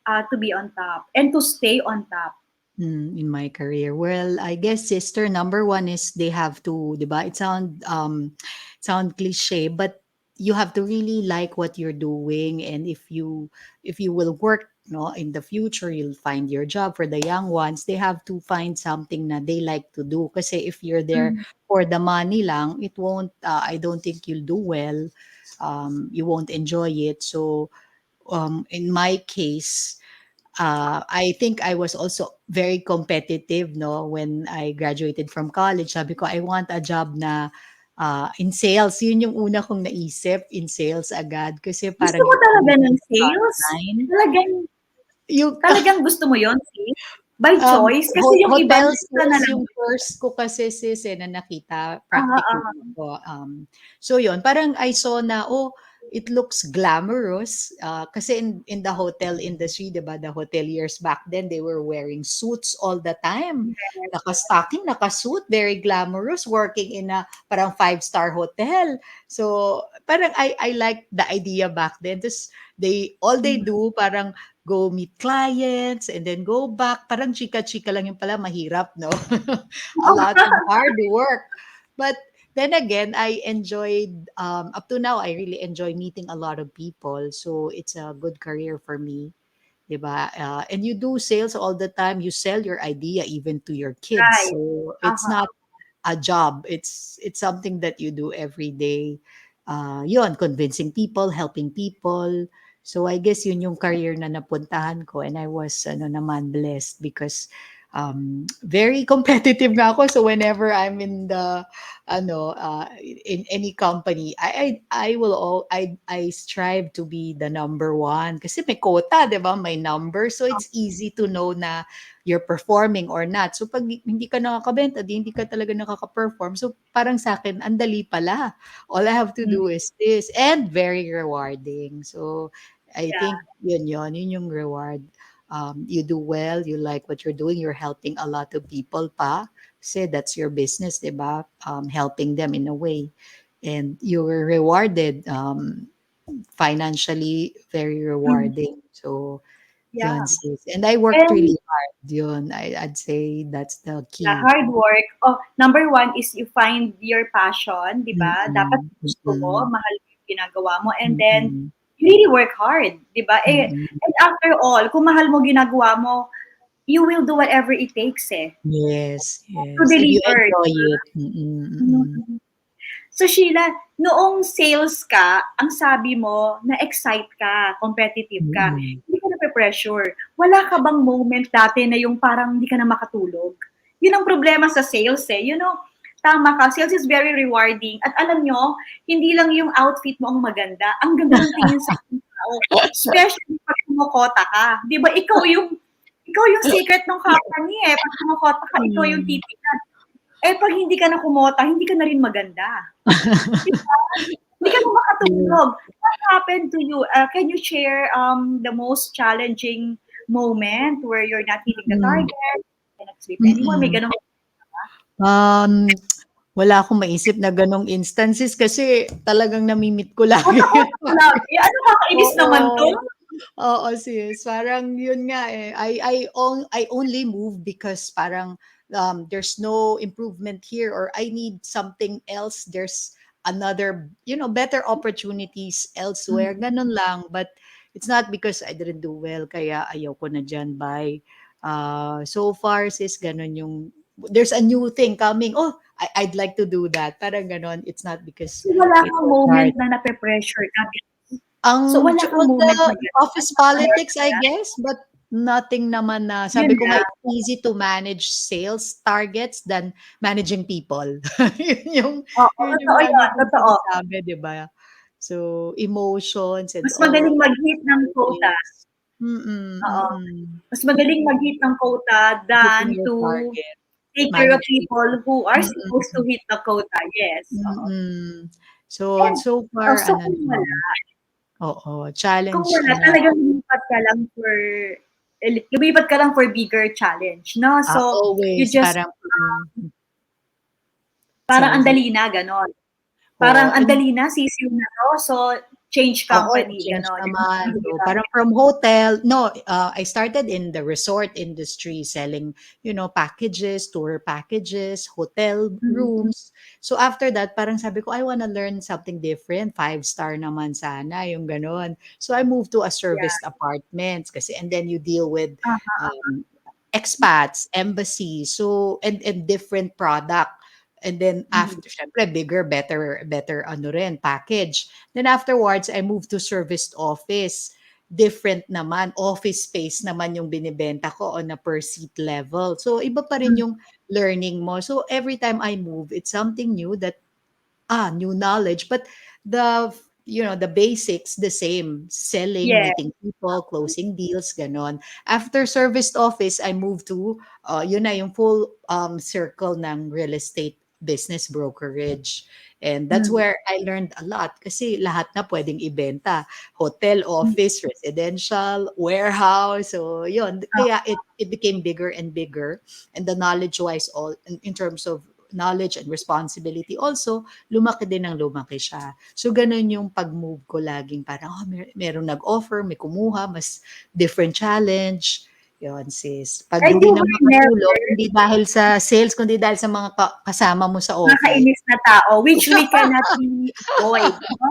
Speaker 3: to be on top and to stay on top?
Speaker 4: In my career? Well, I guess sister, number one is they have to, 'di ba? It sound cliche, but you have to really like what you're doing, and if you will work, no, in the future, you'll find your job. For the young ones, they have to find something na they like to do. Kasi if you're there for the money lang, it won't. I don't think you'll do well. You won't enjoy it. So, in my case, I think I was also very competitive, no, when I graduated from college. Sabi ko, I want a job na in sales. Yun yung una kong naisip, in sales agad. Kasi
Speaker 3: Gusto
Speaker 4: parang
Speaker 3: mo
Speaker 4: it's
Speaker 3: talaga
Speaker 4: easy
Speaker 3: ng
Speaker 4: to
Speaker 3: sales?
Speaker 4: frontline. Yung
Speaker 3: Talagang gusto mo yon, sis? By choice? Kasi yung iba
Speaker 4: hotel
Speaker 3: gusto na
Speaker 4: sales
Speaker 3: lang.
Speaker 4: yung first ko kasi sis na nakita
Speaker 3: Ah,
Speaker 4: practically ko. So yun, parang I saw na, oh, it looks glamorous. Kasi in the hotel industry, diba, the hoteliers back then, they were wearing suits all the time. Naka-stocking, naka-suit, very glamorous, working in a parang five-star hotel. So parang I like the idea back then. Just all they do, parang go meet clients and then go back. Parang chika-chika lang yung pala, mahirap, no? A lot of hard work. But then again, I enjoyed, up to now, I really enjoy meeting a lot of people. So it's a good career for me. Diba? And you do sales all the time. You sell your idea even to your kids.
Speaker 3: right.
Speaker 4: So it's not a job. It's something that you do every day. Yun, convincing people, helping people. So I guess yun yung career na napuntahan ko, and I was ano naman blessed because very competitive nga ako. So whenever I'm in the in any company, I strive to be the number one kasi may quota, 'di ba? May number. So it's easy to know na you're performing or not. So pag hindi ka nakakabenta, di hindi ka talaga nakaka-perform. So parang sa akin, ang dali pala. All I have to do is this, and very rewarding. So I
Speaker 3: Yeah.
Speaker 4: think yun yung reward. You do well, you like what you're doing, you're helping a lot of people pa. Kasi that's your business, di ba? Helping them in a way. And you're rewarded financially, very rewarding. So
Speaker 3: Yeah.
Speaker 4: yun, sis. And I worked
Speaker 3: And
Speaker 4: really hard. Yun, I'd say that's the
Speaker 3: yeah,
Speaker 4: key.
Speaker 3: hard work. Oh, number one is you find your passion, di ba? Dapat
Speaker 4: Mm-mm,
Speaker 3: gusto mo,
Speaker 4: mm-mm,
Speaker 3: mahal mo yung ginagawa mo, and then
Speaker 4: mm-mm,
Speaker 3: you really work hard, di ba?
Speaker 4: mm-mm.
Speaker 3: And after all, kung mahal mo ginagawa mo, you will do whatever it takes
Speaker 4: Yes,
Speaker 3: to
Speaker 4: yes. If you
Speaker 3: deliver.
Speaker 4: enjoy it. Mm-mm, mm-mm,
Speaker 3: Mhm. So Sheila, noong sales ka, ang sabi mo, na-excite ka, competitive ka,
Speaker 4: mm-mm.
Speaker 3: hindi ka na-pressure. Wala ka bang moment dati na yung parang hindi ka na makatulog? Yun ang problema sa sales You know, tama ka, sales is very rewarding. At alam nyo, hindi lang yung outfit mo ang maganda, ang ganda ng tingin sa tao. Especially pag kumokota ka. Di ba, ikaw yung secret ng company Pag kumokota ka, ikaw yung
Speaker 4: Mm.
Speaker 3: titignan. Pag hindi ka na kumota, hindi ka na rin maganda. Diba? Hindi ka na
Speaker 4: Yeah.
Speaker 3: makatulog. What happened to you? Can you share the most challenging moment where you're not hitting the
Speaker 4: Mm,
Speaker 3: target, you cannot sleep anymore? May
Speaker 4: mm.
Speaker 3: ganun.
Speaker 4: Um, wala akong maisip na gano'ng instances kasi talagang nami-meet ko lagi
Speaker 3: Takot
Speaker 4: yung
Speaker 3: ako lagi. Ano, kakainis naman 'to.
Speaker 4: oo. Oo, sis. Parang yun nga eh. I only move because parang there's no improvement here or I need something else. There's another, better opportunities elsewhere.
Speaker 3: Mm.
Speaker 4: Ganun lang. But it's not because I didn't do well kaya ayaw ko na dyan. Bye. So far, sis, ganun yung there's a new thing coming. Oh, I'd like to do that. Parang ganun. It's not because
Speaker 3: So, wala
Speaker 4: it
Speaker 3: kang
Speaker 4: was
Speaker 3: moment
Speaker 4: hard.
Speaker 3: na nape-pressure ka? So,
Speaker 4: Ang
Speaker 3: wala kang
Speaker 4: well,
Speaker 3: moment na
Speaker 4: the
Speaker 3: gano'n?
Speaker 4: office politics, I guess, but nothing naman na
Speaker 3: Yun
Speaker 4: sabi ko nga
Speaker 3: lang.
Speaker 4: it's easy to manage sales targets than managing people. Yun yung
Speaker 3: Oo,
Speaker 4: yun yung
Speaker 3: totoo
Speaker 4: lagi
Speaker 3: yun,
Speaker 4: kong
Speaker 3: totoo.
Speaker 4: sinasabi, 'di ba? So, emotions and
Speaker 3: Mas
Speaker 4: all,
Speaker 3: magaling mag-hit ng quota.
Speaker 4: targets. Mm,
Speaker 3: Oo.
Speaker 4: mm.
Speaker 3: Mas magaling mag-hit ng quota
Speaker 4: Hitting
Speaker 3: than
Speaker 4: your
Speaker 3: to
Speaker 4: target,
Speaker 3: take care of
Speaker 4: manage
Speaker 3: people
Speaker 4: people.
Speaker 3: who are supposed to
Speaker 4: Mm,
Speaker 3: hit the quota. Yes, oo.
Speaker 4: mm. So,
Speaker 3: And
Speaker 4: so
Speaker 3: oh,
Speaker 4: far
Speaker 3: so
Speaker 4: ano naman, oo,
Speaker 3: kung
Speaker 4: challenge
Speaker 3: wala,
Speaker 4: na
Speaker 3: talagang lumipat ka lang for bigger challenge, no? So, you
Speaker 4: always
Speaker 3: just,
Speaker 4: parang
Speaker 3: parang
Speaker 4: sorry,
Speaker 3: ang
Speaker 4: sorry.
Speaker 3: dali na, gano'n. Parang
Speaker 4: Oo,
Speaker 3: ang dali na, sisiw na 'to, so change
Speaker 4: oo,
Speaker 3: company,
Speaker 4: change
Speaker 3: gano'n.
Speaker 4: naman. So, parang from hotel no, I started in the resort industry selling, packages, tour packages, hotel
Speaker 3: Mm.
Speaker 4: rooms. So, after that, parang sabi ko, I wanna learn something different, 5-star naman sana, yung gano'n. So, I moved to a
Speaker 3: Yeah.
Speaker 4: serviced apartments kasi and then you deal with,
Speaker 3: Uh-huh.
Speaker 4: um, expats, embassies, so and different product. And then
Speaker 3: Mm.
Speaker 4: after, syempre bigger, better ano rin, package. Then afterwards, I moved to serviced office. Different naman, office space naman yung binibenta ko on a per seat level. So iba pa rin
Speaker 3: Mm.
Speaker 4: yung learning mo. So every time I move, it's something new that new knowledge, but the basics the same, selling,
Speaker 3: Yeah.
Speaker 4: meeting people, closing deals, ganon. After serviced office, I moved to yun na yung full circle ng real estate business brokerage. And that's
Speaker 3: Mm.
Speaker 4: where I learned a lot kasi lahat na pwedeng ibenta. Hotel,
Speaker 3: Mm.
Speaker 4: office, residential, warehouse. So yun, kaya it became bigger and bigger. And the knowledge wise all in terms of knowledge and responsibility also lumaki din ng lumaki siya. So, ganun yung pag-move ko laging parang, merong nag-offer, may kumuha, mas different challenge. Yun, sis. Pag
Speaker 3: And
Speaker 4: hindi
Speaker 3: you
Speaker 4: naman
Speaker 3: were never
Speaker 4: makatulog, hindi dahil sa sales, kundi dahil sa mga kasama mo sa office.
Speaker 3: nakakainis na tao, which we cannot really avoid, no?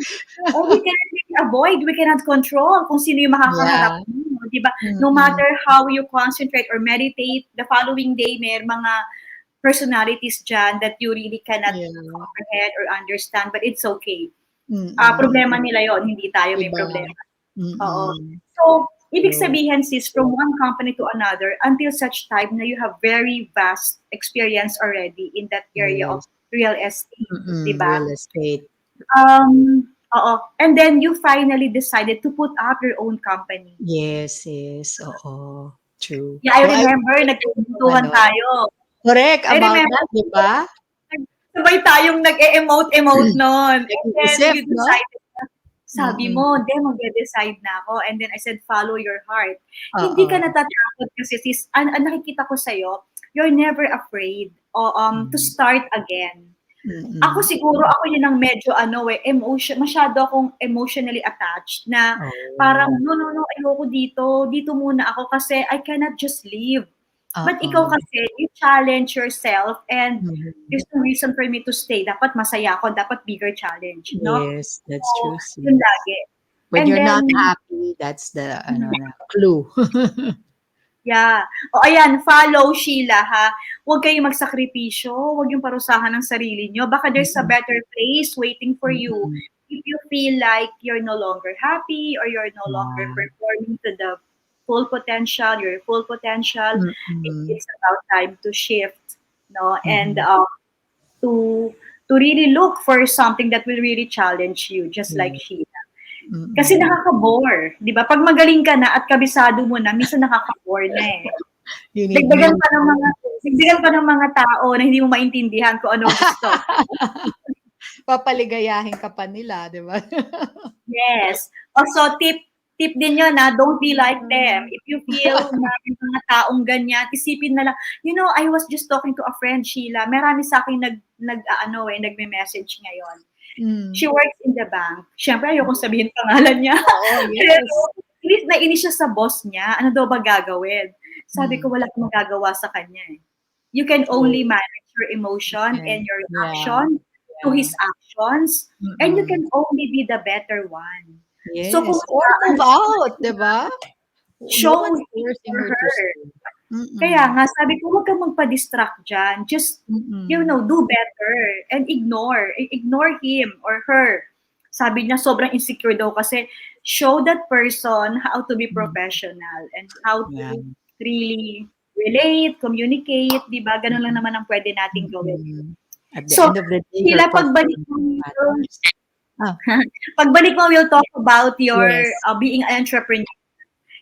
Speaker 3: Or we cannot really avoid, we cannot control kung sino yung makakaharap
Speaker 4: Yeah.
Speaker 3: mo, di ba? No
Speaker 4: Mm-mm.
Speaker 3: matter how you concentrate or meditate, the following day, may mga personalities dyan that you really cannot
Speaker 4: Yeah.
Speaker 3: comprehend or understand, but it's okay.
Speaker 4: Mm-mm.
Speaker 3: Problema nila yon, hindi tayo may
Speaker 4: Iba.
Speaker 3: problema. Oo.
Speaker 4: Mm-mm.
Speaker 3: So, ibig
Speaker 4: So,
Speaker 3: sabihin sis, from one company to another, until such time na you have very vast experience already in that area of
Speaker 4: yes.
Speaker 3: real estate, di
Speaker 4: Mm-mm.
Speaker 3: ba?
Speaker 4: Real estate.
Speaker 3: Oo. And then you finally decided to put up your own company.
Speaker 4: Yes, yes. Oo. True.
Speaker 3: Yeah, I
Speaker 4: So, I
Speaker 3: remember,
Speaker 4: waited yung
Speaker 3: nagkwentuhan tayo.
Speaker 4: correct
Speaker 3: I
Speaker 4: about
Speaker 3: remember,
Speaker 4: that, 'di ba?
Speaker 3: sabay tayong nag-e-emote nun. And then
Speaker 4: Nag-iisip,
Speaker 3: you
Speaker 4: 'no?
Speaker 3: decided, sabi
Speaker 4: Mm,
Speaker 3: mo, "Hindi, magde-decide na ako." And then I said, "Follow your heart." Hindi ka
Speaker 4: oo.
Speaker 3: natatakot kasi sis, ang nakikita ko sa'yo, you're never afraid to
Speaker 4: Hmm,
Speaker 3: start again. Ako
Speaker 4: mm.
Speaker 3: siguro, ako yun ang medyo masyado akong emotionally attached na parang,
Speaker 4: Oh,
Speaker 3: "No, no, no, ayoko dito. Dito muna ako kasi I cannot just leave." But ikaw
Speaker 4: oo.
Speaker 3: kasi, you challenge yourself and
Speaker 4: Mhm.
Speaker 3: there's no reason for me to stay. Dapat masaya ako, dapat bigger challenge, no?
Speaker 4: Yes,
Speaker 3: So,
Speaker 4: that's true,
Speaker 3: yun
Speaker 4: sis.
Speaker 3: lagi.
Speaker 4: When
Speaker 3: And
Speaker 4: you're
Speaker 3: then,
Speaker 4: not happy, that's the ano na, clue.
Speaker 3: yeah. O ayan, follow Sheila ha. Huwag kayong magsakripisyo, huwag yung parusahan ng sarili nyo. Baka there's a
Speaker 4: Mm,
Speaker 3: better place waiting for you.
Speaker 4: mm.
Speaker 3: If you feel like you're no longer happy or you're no longer
Speaker 4: Yeah.
Speaker 3: performing to the full potential, your full potential,
Speaker 4: Mm,
Speaker 3: it's about time to shift, no? And
Speaker 4: mhm.
Speaker 3: to to really look for something that will really challenge you, just like
Speaker 4: Yeah,
Speaker 3: Sheila. Kasi
Speaker 4: mm.
Speaker 3: nakaka-bore, 'di ba? Pag magaling ka na at kabisado mo na, minsan nakaka-bore na eh.
Speaker 4: You need
Speaker 3: Dagdagan
Speaker 4: new
Speaker 3: pa ng mga dagdagan pa ng mga tao na hindi mo maintindihan kung ano gusto.
Speaker 4: papaligayahin ka pa nila, 'di ba?
Speaker 3: Yes. Also tip Tip din yun, don't be like them. If you feel na yung mga taong ganyan, isipin na lang, I was just talking to a friend, Sheila. Marami sa akin nagme-message ngayon.
Speaker 4: Mm.
Speaker 3: She works in the bank. Siyempre, ayokong sabihin pangalan niya.
Speaker 4: Oo, yes.
Speaker 3: Pero, nainis siya sa boss niya. Ano daw ba gagawin? Sabi ko, wala akong magagawa sa kanya. You can only manage your emotion and your action to his actions. And you can only be the better one.
Speaker 4: Yes.
Speaker 3: So, kung
Speaker 4: or move out, diba?
Speaker 3: show
Speaker 4: No one's
Speaker 3: it
Speaker 4: forcing
Speaker 3: for
Speaker 4: her to
Speaker 3: her.
Speaker 4: stay.
Speaker 3: Kaya nga, sabi ko, huwag kang magpa-distract dyan. Just, do better and ignore. Ignore him or her. Sabi niya, sobrang insecure daw kasi show that person how to be professional and how to really relate, communicate, di ba? Ganun lang naman ang pwede nating gawin.
Speaker 4: At the end of the day,
Speaker 3: sila pagbalik mo, we'll talk about your being an entrepreneur.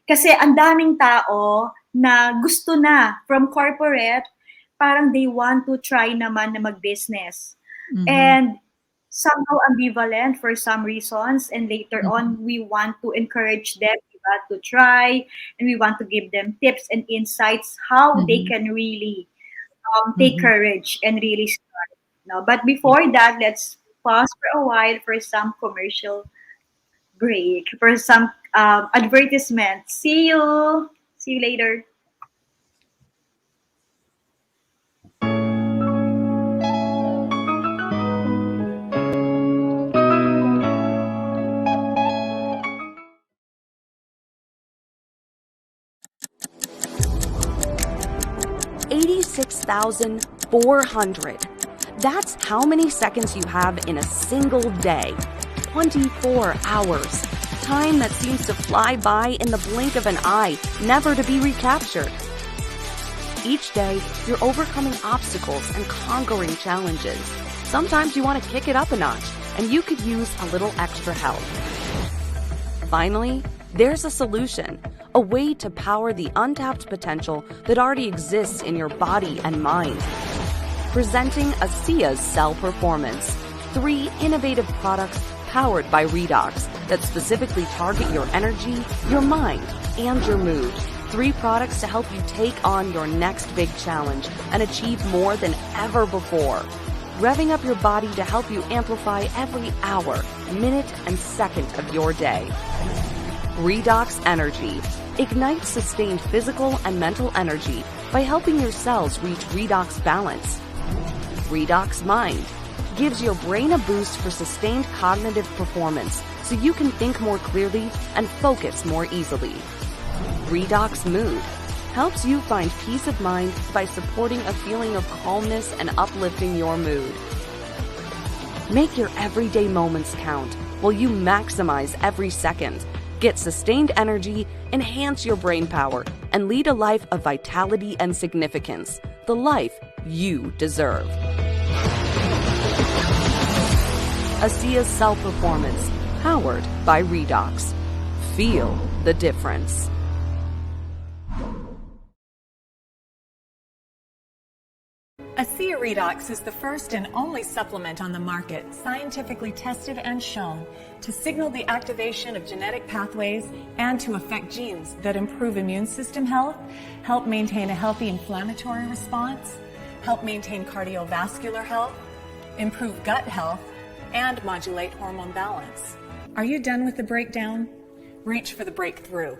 Speaker 3: Kasi ang daming tao na gusto na from corporate, parang they want to try naman na mag-business. And somehow ambivalent for some reasons. And later on, we want to encourage them to try. And we want to give them tips and insights how they can really take courage and really start. No? But before that, let's pause for a while for some commercial break, for some advertisement. See you later.
Speaker 5: $86,400. That's how many seconds you have in a single day. 24 hours. Time that seems to fly by in the blink of an eye, never to be recaptured. Each day, you're overcoming obstacles and conquering challenges. Sometimes you want to kick it up a notch, and you could use a little extra help. Finally, there's a solution, a way to power the untapped potential that already exists in your body and mind. Presenting ASEA's Cell Performance, 3 innovative products powered by Redox that specifically target your energy, your mind, and your mood. 3 products to help you take on your next big challenge and achieve more than ever before. Revving up your body to help you amplify every hour, minute, and second of your day. Redox Energy ignites sustained physical and mental energy by helping your cells reach redox balance. Redox Mind gives your brain a boost for sustained cognitive performance so you can think more clearly and focus more easily. Redox Mood helps you find peace of mind by supporting a feeling of calmness and uplifting your mood. Make your everyday moments count while you maximize every second. Get sustained energy, enhance your brain power, and lead a life of vitality and significance. The life you deserve. ASEA's Cell Performance, powered by Redox. Feel the difference.
Speaker 6: ASEA Redox is the first and only supplement on the market scientifically tested and shown to signal the activation of genetic pathways and to affect genes that improve immune system health, help maintain a healthy inflammatory response, help maintain cardiovascular health, improve gut health, and modulate hormone balance. Are you done with the breakdown? Reach for the breakthrough.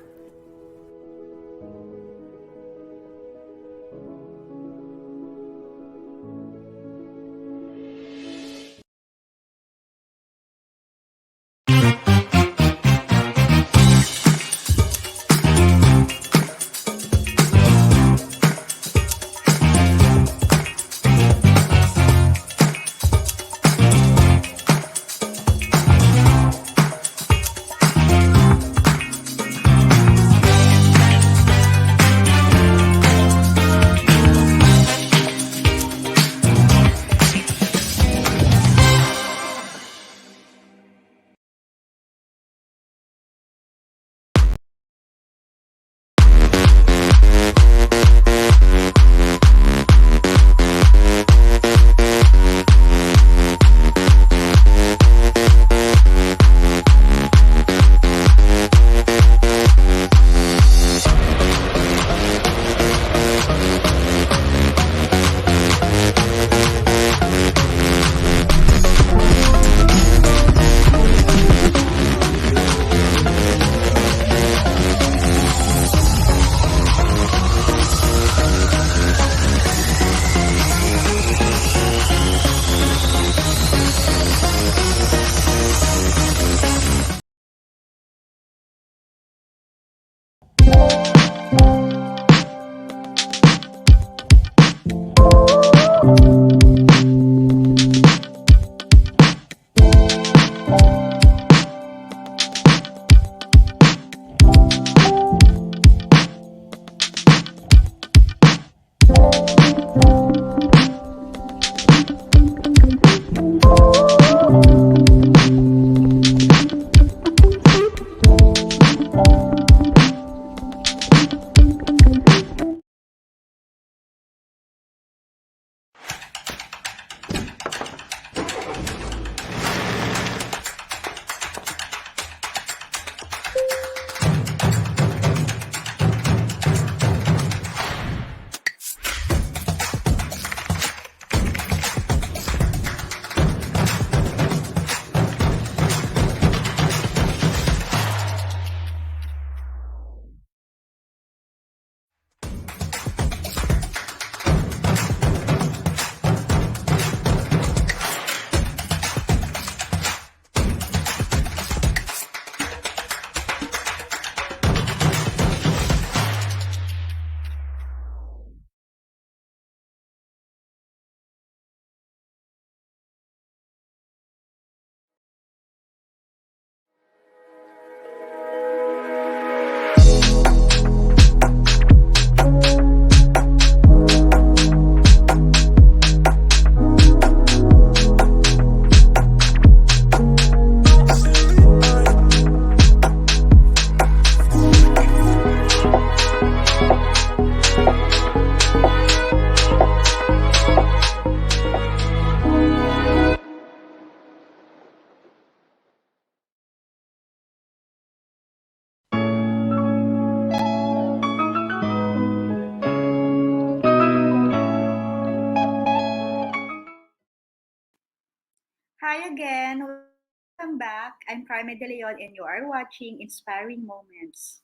Speaker 3: Hi again. Welcome back. I'm Carmie De Leon and you are watching Inspiring Moments.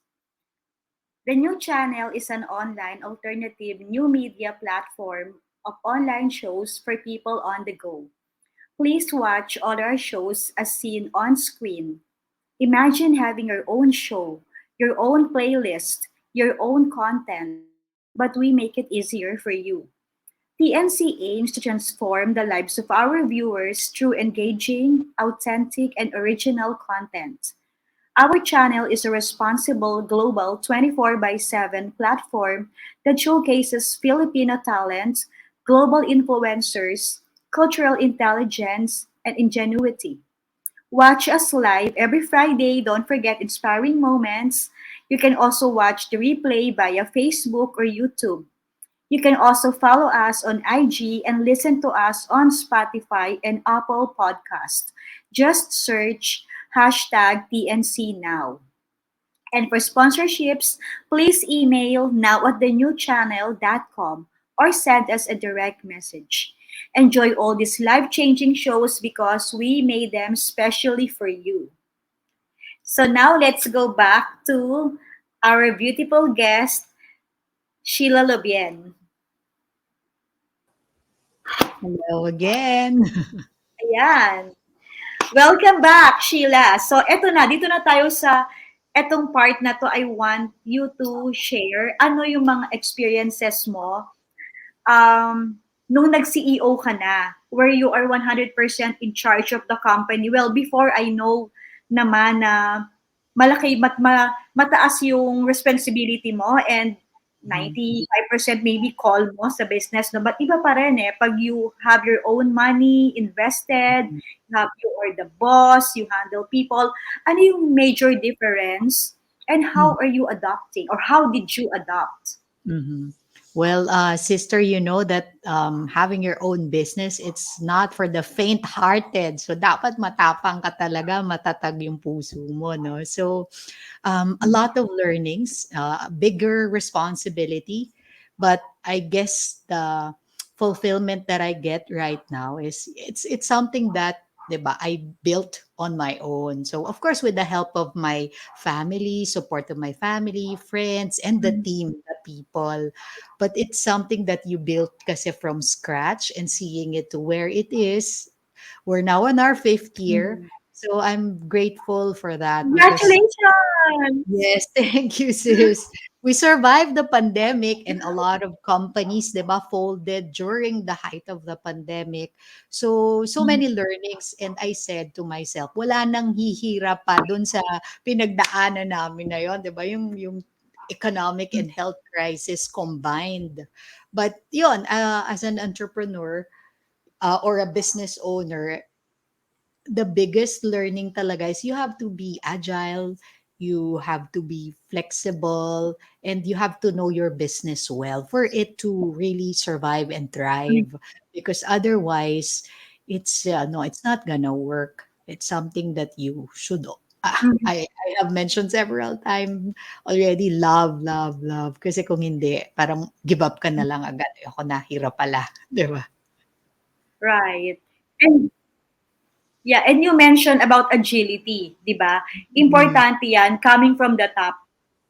Speaker 3: The new channel is an online alternative new media platform of online shows for people on the go. Please watch all our shows as seen on screen. Imagine having your own show, your own playlist, your own content, but we make it easier for you. TNC aims to transform the lives of our viewers through engaging, authentic, and original content. Our channel is a responsible global 24 by 7 platform that showcases Filipino talent, global influencers, cultural intelligence, and ingenuity. Watch us live every Friday. Don't forget inspiring moments. You can also watch the replay via Facebook or YouTube. You can also follow us on IG and listen to us on Spotify and Apple Podcast. Just search hashtag TNC now. And for sponsorships, please email now at thenewchannel.com or send us a direct message. Enjoy all these life-changing shows because we made them specially for you. So now let's go back to our beautiful guest, Sheila Lobien.
Speaker 4: Hello again.
Speaker 3: Ayan. Welcome back, Sheila. So, eto na. Dito na tayo sa etong part na to. I want you to share ano yung mga experiences mo nung nag-CEO ka na, where you are 100% in charge of the company. Well, before I know naman na mataas yung responsibility mo and 95% maybe call mo sa business, no? But iba pa rin eh, pag you have your own money invested, you are the boss, you handle people, ano yung major difference and how are you adopting or how did you adopt?
Speaker 4: Mhm. Well, sister, you know that having your own business, it's not for the faint-hearted. So, dapat matapang ka talaga, matatag yung puso mo, no? So, a lot of learnings, bigger responsibility, but I guess the fulfillment that I get right now is it's something that 'di ba, I built on my own. So of course with the help of my family, support of my family, friends, and the team, the people. But it's something that you built kasi from scratch and seeing it to where it is. We're now in our fifth year.
Speaker 3: Mhm.
Speaker 4: So I'm grateful for that because
Speaker 3: Congratulations!
Speaker 4: yes, thank you, sis. We survived the pandemic and a lot of companies, di ba, folded during the height of the pandemic. So many learnings. And I said to myself, wala nang hihirap pa dun sa pinagdaanan namin na yon, di ba? Yung economic and health crisis combined. But yon, as an entrepreneur or a business owner, the biggest learning talaga is you have to be agile, you have to be flexible, and you have to know your business well for it to really survive and thrive. Because otherwise, it's no, it's not gonna work. It's something that you should.
Speaker 3: Mhm.
Speaker 4: I have mentioned several times already, love, love, love. Kasi kung hindi, parang give up ka na lang agad. Ako na, hirap pala. Di ba?
Speaker 3: Right. And yeah, and you mentioned about agility, 'di ba?
Speaker 4: Mm,
Speaker 3: Importante 'yan coming from the top.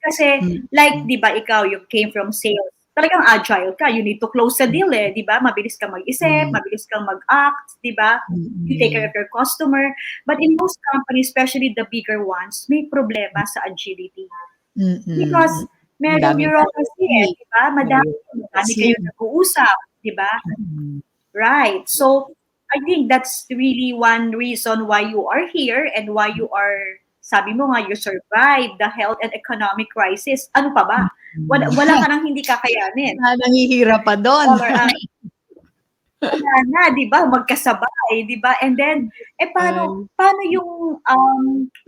Speaker 3: Kasi
Speaker 4: mm,
Speaker 3: like
Speaker 4: mm,
Speaker 3: 'di ba ikaw you came from sales. Talagang agile ka. You need to close the deal eh, 'di ba? Mabilis kang mag-isip,
Speaker 4: mm,
Speaker 3: mabilis kang mag-act, 'di ba? You take care
Speaker 4: mm.
Speaker 3: of your customer. But in most companies, especially the bigger ones, may problema sa agility.
Speaker 4: Mm,
Speaker 3: Because
Speaker 4: mm.
Speaker 3: merong
Speaker 4: Madaming
Speaker 3: bureaucracy eh,
Speaker 4: policy,
Speaker 3: 'di ba? Madami kayong
Speaker 4: ayun.
Speaker 3: nag-uusap, 'di ba?
Speaker 4: Mm,
Speaker 3: Right. So I think that's really one reason why you are here and why you are, sabi mo nga, you survived the health and economic crisis. Ano pa ba?
Speaker 4: mm.
Speaker 3: Wala ka nang hindi kakayanin.
Speaker 4: Nangihirap pa dun.
Speaker 3: All right. Wala na, 'di ba? Magkasabay, 'di ba? And then,
Speaker 4: Ay,
Speaker 3: paano yung,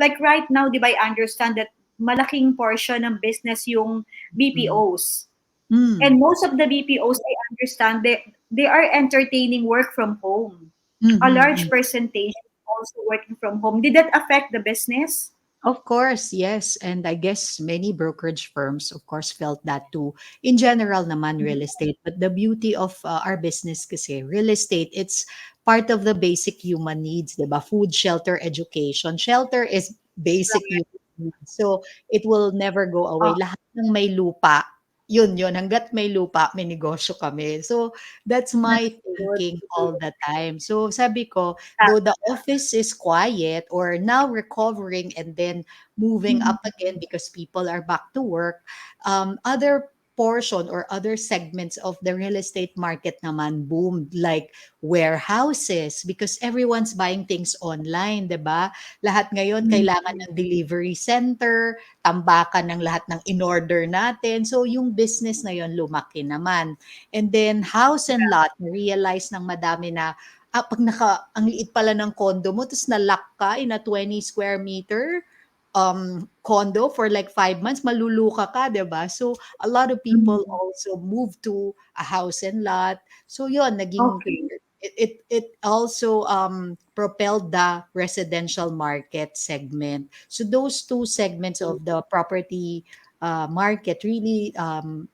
Speaker 3: like right now, 'di ba, I understand that malaking portion ng business yung
Speaker 4: mm.
Speaker 3: BPOs.
Speaker 4: Hmm,
Speaker 3: And most of the BPOs, I understand, they are entertaining work from home. A
Speaker 4: mhm,
Speaker 3: large
Speaker 4: mm.
Speaker 3: percentage also working from home. Did that affect the business?
Speaker 4: Of course, yes. And I guess many brokerage firms, of course, felt that too. In general naman, real estate. But the beauty of our business kasi, real estate, it's part of the basic human needs, 'di ba? Food, shelter, education. Shelter is basic human needs. So, it will never go away.
Speaker 3: Oh,
Speaker 4: Lahat ng may lupa, yun. Hangga't may lupa, may negosyo kami. So, that's
Speaker 3: that's
Speaker 4: my
Speaker 3: good.
Speaker 4: thinking all the time. So, sabi ko, though the office is quiet or now recovering and then moving up again because people are back to work, other portion or other segments of the real estate market naman boomed, like warehouses, because everyone's buying things online, 'di ba? Lahat ngayon kailangan ng delivery center, tambakan ng lahat ng in-order natin. So yung business na yon lumaki naman. And then house and lot, na-realize ng madami na pag ang liit pala ng condo mo, tapos na-lock ka in a 20 square meter condo for like 5 months, maluluka ka, 'di ba? So a lot of people
Speaker 3: Mhm.
Speaker 4: also move to a house and lot. So yon, naging
Speaker 3: Okay.
Speaker 4: it also propelled the residential market segment. So those two segments of the property market really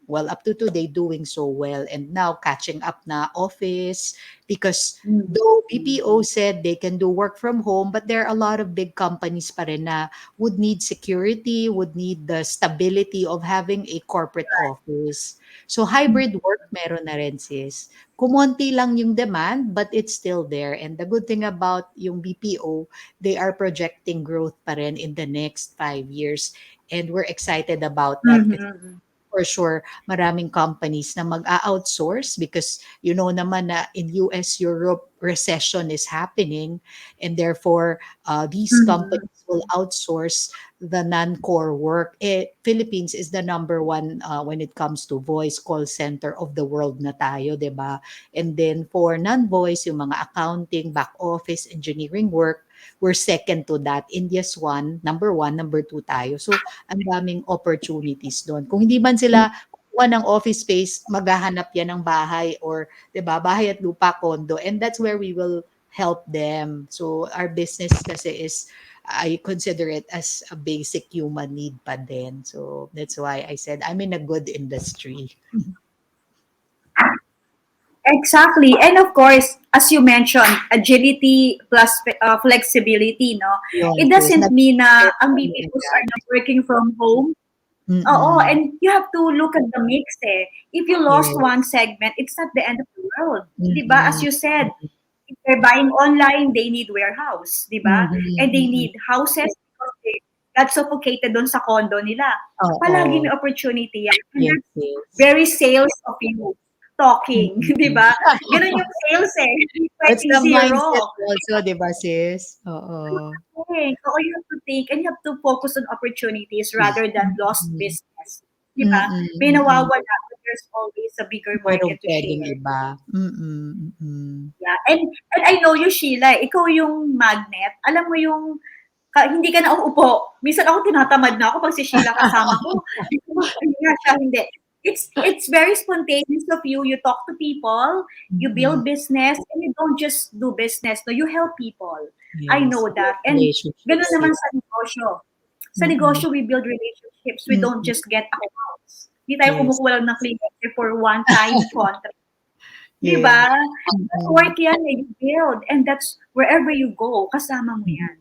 Speaker 4: well, up to today doing so well, and now catching up na office, because
Speaker 3: Mhm.
Speaker 4: though BPO said they can do work from home, but there are a lot of big companies pa rin na would need security, would need the stability of having a corporate office. So hybrid work meron na rin, sis. Kumonti lang yung demand, but it's still there. And the good thing about yung BPO, they are projecting growth pa rin in the next 5 years. And we're excited about that.
Speaker 3: Mhm.
Speaker 4: For sure, maraming companies na mag-outsource, because you know naman na in US, Europe, recession is happening, and therefore these
Speaker 3: Mhm.
Speaker 4: companies will outsource the non-core work. Philippines is the number one when it comes to voice call center of the world na tayo, 'di ba? And then for non-voice, yung mga accounting, back office, engineering work, we're second to that. India's number one, number two tayo. So ang daming opportunities doon. Kung hindi man sila kukuha ng office space, maghahanap yan ng bahay, or 'di ba, bahay at lupa, condo, and that's where we will help them. So our business kasi is, I consider it as a basic human need pa din. So that's why I said I'm in a good industry.
Speaker 3: Exactly. And of course, as you mentioned, agility plus flexibility, no?
Speaker 4: Yun,
Speaker 3: It
Speaker 4: sis.
Speaker 3: doesn't mean na
Speaker 4: Nag-stress
Speaker 3: ang
Speaker 4: kami
Speaker 3: BPOs
Speaker 4: agad.
Speaker 3: are not working from home. Oo,
Speaker 4: Mm-mm.
Speaker 3: and you have to look at the mix eh. If you lost one
Speaker 4: Yes.
Speaker 3: segment, it's not the end of the world. 'Di ba? As
Speaker 4: Mm-mm.
Speaker 3: you said, if they're buying online, they need warehouse, 'di ba?
Speaker 4: Mm-mm.
Speaker 3: And they
Speaker 4: Mm-mm.
Speaker 3: need houses because they got suffocated doon sa condo nila. Palagi
Speaker 4: Oo.
Speaker 3: may opportunity yan. And
Speaker 4: Yes,
Speaker 3: that's
Speaker 4: yes.
Speaker 3: very sales of you talking, 'di
Speaker 4: Mm.
Speaker 3: ba? Ganun yung sales eh. Hindi
Speaker 4: That's
Speaker 3: pwedeng
Speaker 4: the
Speaker 3: zero.
Speaker 4: mindset also, 'di ba, sis? Oo.
Speaker 3: Think. Oo, you have to think and you have to focus on opportunities rather than lost
Speaker 4: Mm.
Speaker 3: business. Di
Speaker 4: Mm,
Speaker 3: ba? May
Speaker 4: mm.
Speaker 3: nawawala, but there's always a bigger
Speaker 4: Merong
Speaker 3: market to
Speaker 4: puwedeng
Speaker 3: share.
Speaker 4: iba. Mm.
Speaker 3: Yeah. And I know you, Sheila. Ikaw yung magnet. Alam mo yung hindi ka na uupo. Minsan ako tinatamad na ako pag si Sheila kasama ko. Hindi siya, hindi. It's very spontaneous of you. You talk to people, you
Speaker 4: Mm.
Speaker 3: build business, and you don't just do business. No, you help people. I
Speaker 4: Yes,
Speaker 3: know that. And gano'n
Speaker 4: relationships,
Speaker 3: naman
Speaker 4: sis.
Speaker 3: sa negosyo. Sa
Speaker 4: Mm.
Speaker 3: negosyo, we build relationships. We don't
Speaker 4: Mm.
Speaker 3: just get accounts. Hindi tayo
Speaker 4: Yes,
Speaker 3: kumukuha lang ng kliyente for one-time contract. Di
Speaker 4: yes.
Speaker 3: ba? That's
Speaker 4: Mm.
Speaker 3: work yan eh. You build. And that's wherever you go, kasama mo
Speaker 4: Mm.
Speaker 3: yan.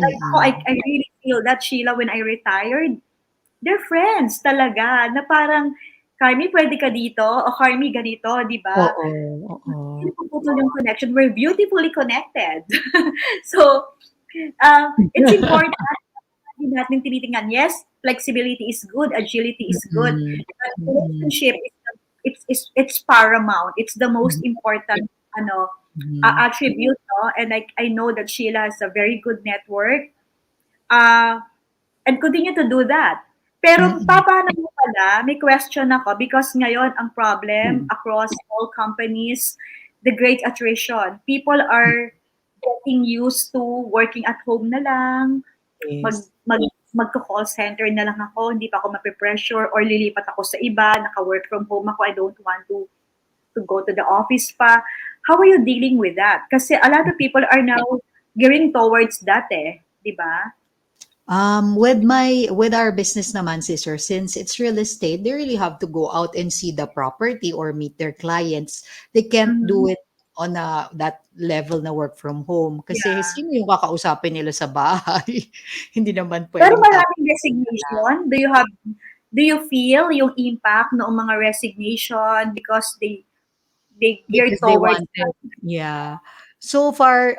Speaker 3: Like ako,
Speaker 4: Mm.
Speaker 3: I really feel that, Sheila, when I retired, they're friends talaga. Na parang, Carmie, pwede ka dito? O Carmie, ganito, di ba?
Speaker 4: Oo,
Speaker 3: Hindi
Speaker 4: oo.
Speaker 3: puputol yung connection. We're beautifully connected. So, it's important din natin tinitingnan. Yes, flexibility is good, agility is good,
Speaker 4: Mm.
Speaker 3: but
Speaker 4: Mm.
Speaker 3: relationship is it's paramount. It's the most
Speaker 4: Mm.
Speaker 3: important ano
Speaker 4: Mm.
Speaker 3: attribute, no? And I know that Sheila has a very good network. Uh, and continue to do that. Pero
Speaker 4: Mm.
Speaker 3: papaano mo pala, may question ako because ngayon ang problem
Speaker 4: Mm.
Speaker 3: across all companies, the great attrition. People are getting used to working at home na lang, mag
Speaker 4: Yes.
Speaker 3: mag magko-call center na lang ako, hindi pa ako mape-pressure or lilipat ako sa iba, naka-work from home ako, I don't want to go to the office pa. How are you dealing with that? Kasi a lot of people are now gearing towards that eh, 'di ba?
Speaker 4: With our business naman, sister, since it's real estate, they really have to go out and see the property or meet their clients. They can't do
Speaker 3: Mhm.
Speaker 4: it on that level na work from home. Kasi
Speaker 3: Yeah.
Speaker 4: sino yung kakausapin nila sa bahay? Hindi naman
Speaker 3: Pero
Speaker 4: pwedeng tao
Speaker 3: maraming resignation. Do you feel yung impact ng mga resignation because they geared
Speaker 4: because they
Speaker 3: towards
Speaker 4: wanted. Yeah. So far,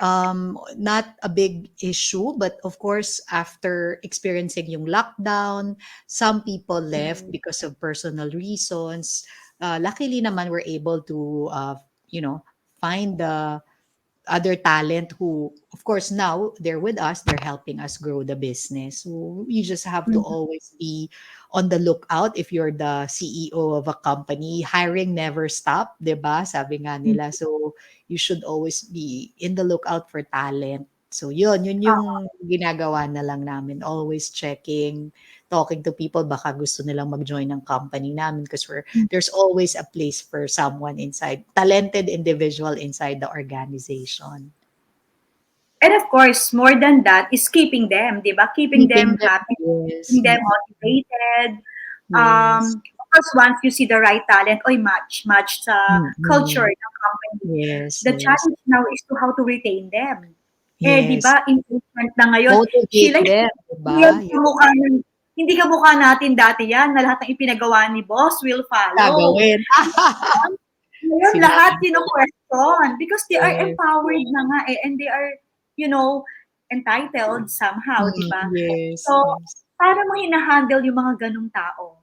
Speaker 4: not a big issue, but of course, after experiencing yung lockdown, some people left because of personal reasons. Luckily naman, we're able to, you know, find the other talent who, of course, now they're with us, they're helping us grow the business. So you just have to
Speaker 3: Mhm.
Speaker 4: always be on the lookout. If you're the CEO of a company, hiring never stop, 'di ba? Sabi nga nila. So you should always be in the lookout for talent. So yun
Speaker 3: Oo.
Speaker 4: yung ginagawa na lang namin. Always checking, talking to people, baka gusto nilang mag-join ng company namin because there's always a place for someone inside, talented individual inside the organization.
Speaker 3: And of course, more than that is keeping them, di ba? Keeping
Speaker 4: Keeping
Speaker 3: them
Speaker 4: them,
Speaker 3: happy,
Speaker 4: yes.
Speaker 3: keeping them motivated.
Speaker 4: Yes.
Speaker 3: Of course, once you see the right talent, oy, match sa culture
Speaker 4: Mm.
Speaker 3: ng company.
Speaker 4: Yes,
Speaker 3: The
Speaker 4: yes.
Speaker 3: challenge now is to how to retain them. Eh, di
Speaker 4: Yes.
Speaker 3: ba, improvement na ngayon.
Speaker 4: Motivate
Speaker 3: Sheila,
Speaker 4: them,
Speaker 3: hindi
Speaker 4: 'di ba?
Speaker 3: yan kamukha hindi kamukha natin dati yan na lahat ng ipinagawa ni boss will follow.
Speaker 4: Gagawin.
Speaker 3: Ngayon, lahat
Speaker 4: Sinabi mo.
Speaker 3: question because they are
Speaker 4: Yes.
Speaker 3: empowered na nga eh, and they are, you know, entitled somehow, di ba?
Speaker 4: Yes,
Speaker 3: So,
Speaker 4: yes.
Speaker 3: paano mo hina-handle yung mga ganong tao?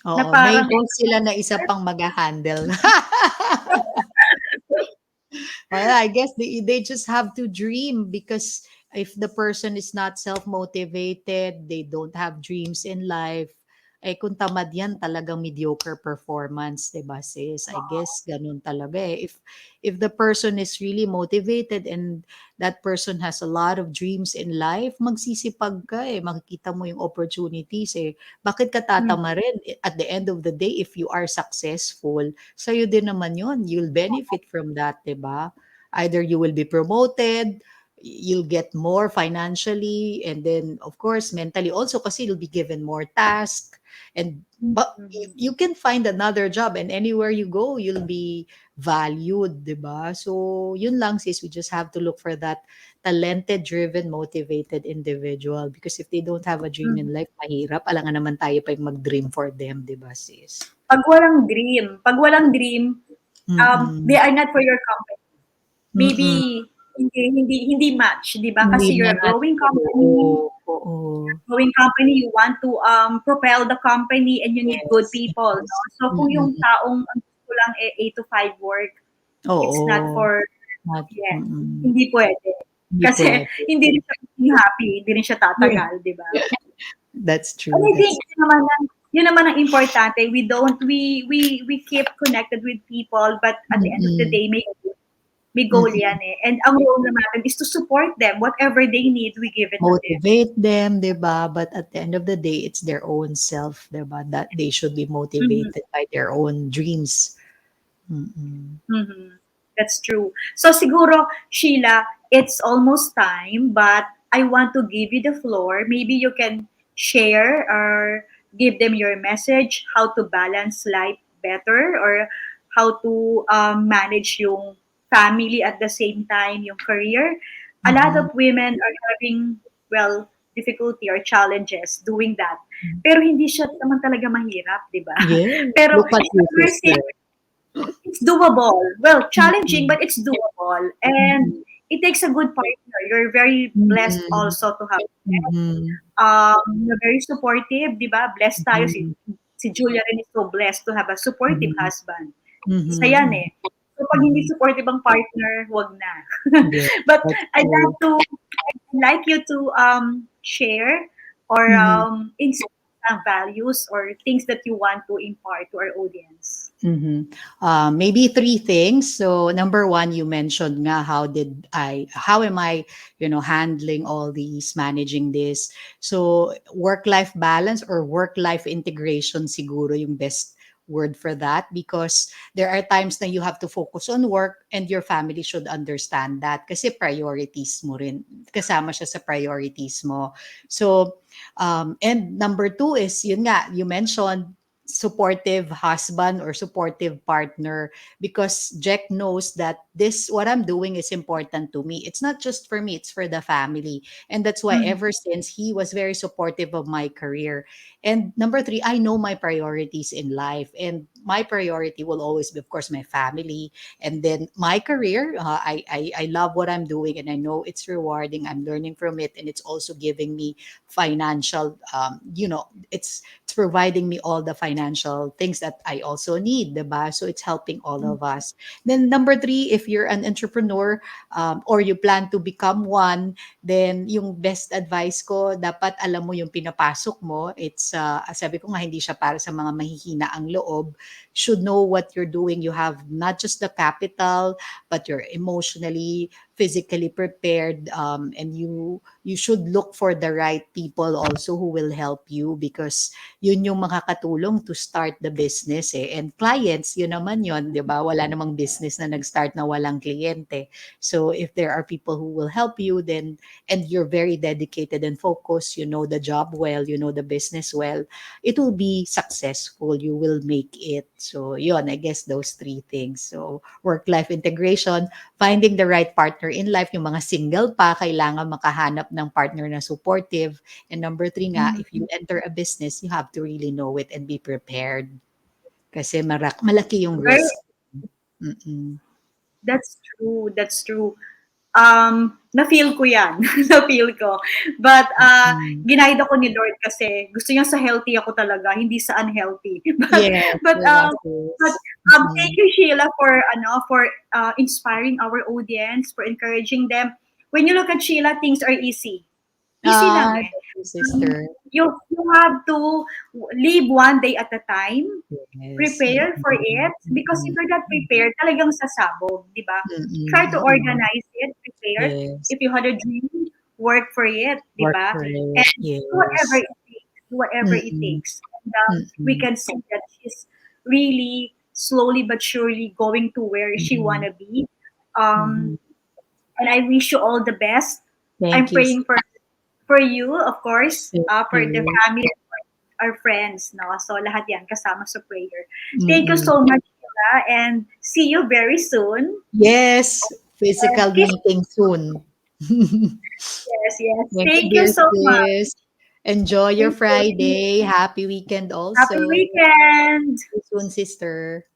Speaker 3: Na
Speaker 4: Oo, may
Speaker 3: parang,
Speaker 4: boss sila na isa pang magha-handle. Well, I guess they just have to dream, because if the person is not self-motivated, they don't have dreams in life, eh kung tamad yan, talagang mediocre performance, 'di ba sis? I guess ganun talaga eh. If the person is really motivated and that person has a lot of dreams in life, magsisipag ka eh, makikita mo yung opportunities eh. Bakit ka
Speaker 3: mm,
Speaker 4: tatama rin? At the end of the day, if you are successful, sa'yo din naman yun. You'll benefit from that, 'di ba? Either you will be promoted, you'll get more financially, and then of course mentally also, kasi you'll be given more tasks, and but
Speaker 3: mm,
Speaker 4: you can find another job, and anywhere you go you'll be valued, 'di ba? So yun lang sis, we just have to look for that talented, driven, motivated individual, because if they don't have a dream
Speaker 3: mm.
Speaker 4: in life, mahirap. Alangan naman tayo pa yung mag-dream for them, 'di ba sis?
Speaker 3: Pag walang dream, they
Speaker 4: Mm.
Speaker 3: are not for your company. Maybe
Speaker 4: Mm.
Speaker 3: hindi match, 'di ba?
Speaker 4: Hindi
Speaker 3: Kasi you're a
Speaker 4: naman,
Speaker 3: growing company,
Speaker 4: oo, oo.
Speaker 3: you want to propel the company and you need good
Speaker 4: Yes,
Speaker 3: people, no?
Speaker 4: yes.
Speaker 3: So kung yung taong ang gusto lang eh 8 to 5 work, it's not
Speaker 4: Oo,
Speaker 3: for
Speaker 4: not
Speaker 3: yes, hindi puwede.
Speaker 4: hindi
Speaker 3: Kasi
Speaker 4: puwede.
Speaker 3: hindi rin siya magiging happy, hindi rin siya
Speaker 4: Yeah,
Speaker 3: tatagal, 'di ba?
Speaker 4: that's
Speaker 3: And
Speaker 4: true,
Speaker 3: I think
Speaker 4: that's
Speaker 3: yun naman ang importante. We keep connected with people, but at the end of the
Speaker 4: mm,
Speaker 3: day, may goal
Speaker 4: mm.
Speaker 3: yan eh. And ang role naman is to support them. Whatever they need, we give it to them.
Speaker 4: Motivate them, 'di ba? But at the end of the day, it's their own self, 'di ba? That they should be
Speaker 3: Mhm.
Speaker 4: motivated by their own dreams. Mm.
Speaker 3: Mhm. That's true. So siguro, Sheila, it's almost time, but I want to give you the floor. Maybe you can share or give them your message, how to balance life better, or how to manage yung family at the same time, yung career. A lot
Speaker 4: Mhm.
Speaker 3: of women are having, well, difficulty or challenges doing that. Pero hindi siya naman talaga mahirap, di ba?
Speaker 4: Yes,
Speaker 3: Pero
Speaker 4: look at you,
Speaker 3: nursing,
Speaker 4: sister.
Speaker 3: it's doable. Well, challenging,
Speaker 4: Mm,
Speaker 3: but it's doable. And
Speaker 4: mm,
Speaker 3: it takes a good partner. You're very blessed
Speaker 4: mm,
Speaker 3: also to have them.
Speaker 4: mhm,
Speaker 3: You're very supportive, di ba? Blessed tayo.
Speaker 4: mhm,
Speaker 3: Si Julia rin is so blessed to have a supportive
Speaker 4: mhm,
Speaker 3: husband. Isa yan
Speaker 4: mhm,
Speaker 3: eh. So pag hindi
Speaker 4: mhm.
Speaker 3: supportive ang partner, wag na.
Speaker 4: Yes,
Speaker 3: But
Speaker 4: that's true.
Speaker 3: I'd like you to share or
Speaker 4: Mhm.
Speaker 3: instill some values or things that you want to impart to our audience.
Speaker 4: Maybe three things. So number one, you mentioned nga how am I, handling all these, managing this. So work-life balance or work-life integration siguro yung best word for that, because there are times na you have to focus on work and your family should understand that, kasi priorities mo rin. Kasama siya sa priorities mo. So, and number two is, yun nga, you mentioned, supportive husband or supportive partner, because Jack knows that this what I'm doing is important to me. It's not just for me, it's for the family. And that's why
Speaker 3: Mhm.
Speaker 4: ever since he was very supportive of my career. And number three, I know my priorities in life. And my priority will always be, of course, my family. And then my career. I love what I'm doing and I know it's rewarding. I'm learning from it. And it's also giving me financial, it's providing me all the financial things that I also need, diba? So it's helping all of us. Then number three, if you're an entrepreneur, or you plan to become one, then yung best advice ko, dapat alam mo yung pinapasok mo. It's, sabi ko nga, hindi siya para sa mga mahihina ang loob. Should know what you're doing. You have not just the capital, but you're emotionally, physically prepared, and you should look for the right people also who will help you, because yun yung makakatulong to start the business eh. And clients, yun naman yun, di ba? Wala namang business na nag-start na walang kliyente. So if there are people who will help you, then, and you're very dedicated and focused, you know the job well, you know the business well, it will be successful. You will make it. So yun, I guess those three things. So work-life integration, finding the right partner in life, yung mga single pa, kailangan makahanap ng partner na supportive. And number three nga, if you enter a business, you have to really know it and be prepared. Kasi malaki yung
Speaker 3: Very,
Speaker 4: risk. Mm-mm.
Speaker 3: that's true. That's true. Na-feel ko yan. Na-feel ko. But,
Speaker 4: Mm.
Speaker 3: ginaid ako ni Lord kasi gusto niya sa healthy ako talaga, hindi sa unhealthy. But,
Speaker 4: Yes,
Speaker 3: but,
Speaker 4: yes,
Speaker 3: but
Speaker 4: yes.
Speaker 3: thank
Speaker 4: Mm.
Speaker 3: you, Sheila, for inspiring our audience, for encouraging them. When you look at Sheila, things are easy. Easy lang eh.
Speaker 4: Thank you, sister.
Speaker 3: You have to live one day at a time,
Speaker 4: Yes.
Speaker 3: prepare for
Speaker 4: Mm-mm.
Speaker 3: it, because if you're not
Speaker 4: Mm-mm.
Speaker 3: prepared, talagang sasabog, di ba?
Speaker 4: Mm-mm.
Speaker 3: Try to
Speaker 4: Mm-mm.
Speaker 3: organize it, prepare.
Speaker 4: Yes.
Speaker 3: If you had a dream, work for it, di
Speaker 4: Work
Speaker 3: ba?
Speaker 4: for it.
Speaker 3: And
Speaker 4: Yes.
Speaker 3: whatever it
Speaker 4: Mm-mm.
Speaker 3: takes. And we
Speaker 4: Mm-mm.
Speaker 3: can see that she's really slowly but surely going to where she
Speaker 4: Mm-mm.
Speaker 3: wanna be. Um,
Speaker 4: Mm-mm.
Speaker 3: and I wish you all the best. I'm
Speaker 4: Thank you,
Speaker 3: praying for you, of course,
Speaker 4: thank
Speaker 3: for the
Speaker 4: you.
Speaker 3: family, our friends, no? So lahat yan kasama sa prayer. Thank you
Speaker 4: Mm-mm.
Speaker 3: so much, Sheila, and see you very soon.
Speaker 4: Yes, physical
Speaker 3: Kiss,
Speaker 4: meeting soon.
Speaker 3: yes, yes.
Speaker 4: Thank you,
Speaker 3: Thank you
Speaker 4: dear
Speaker 3: so much.
Speaker 4: sis. Enjoy your
Speaker 3: Thank you.
Speaker 4: Friday. Happy weekend
Speaker 3: Happy
Speaker 4: also.
Speaker 3: weekend.
Speaker 4: See you soon, sister.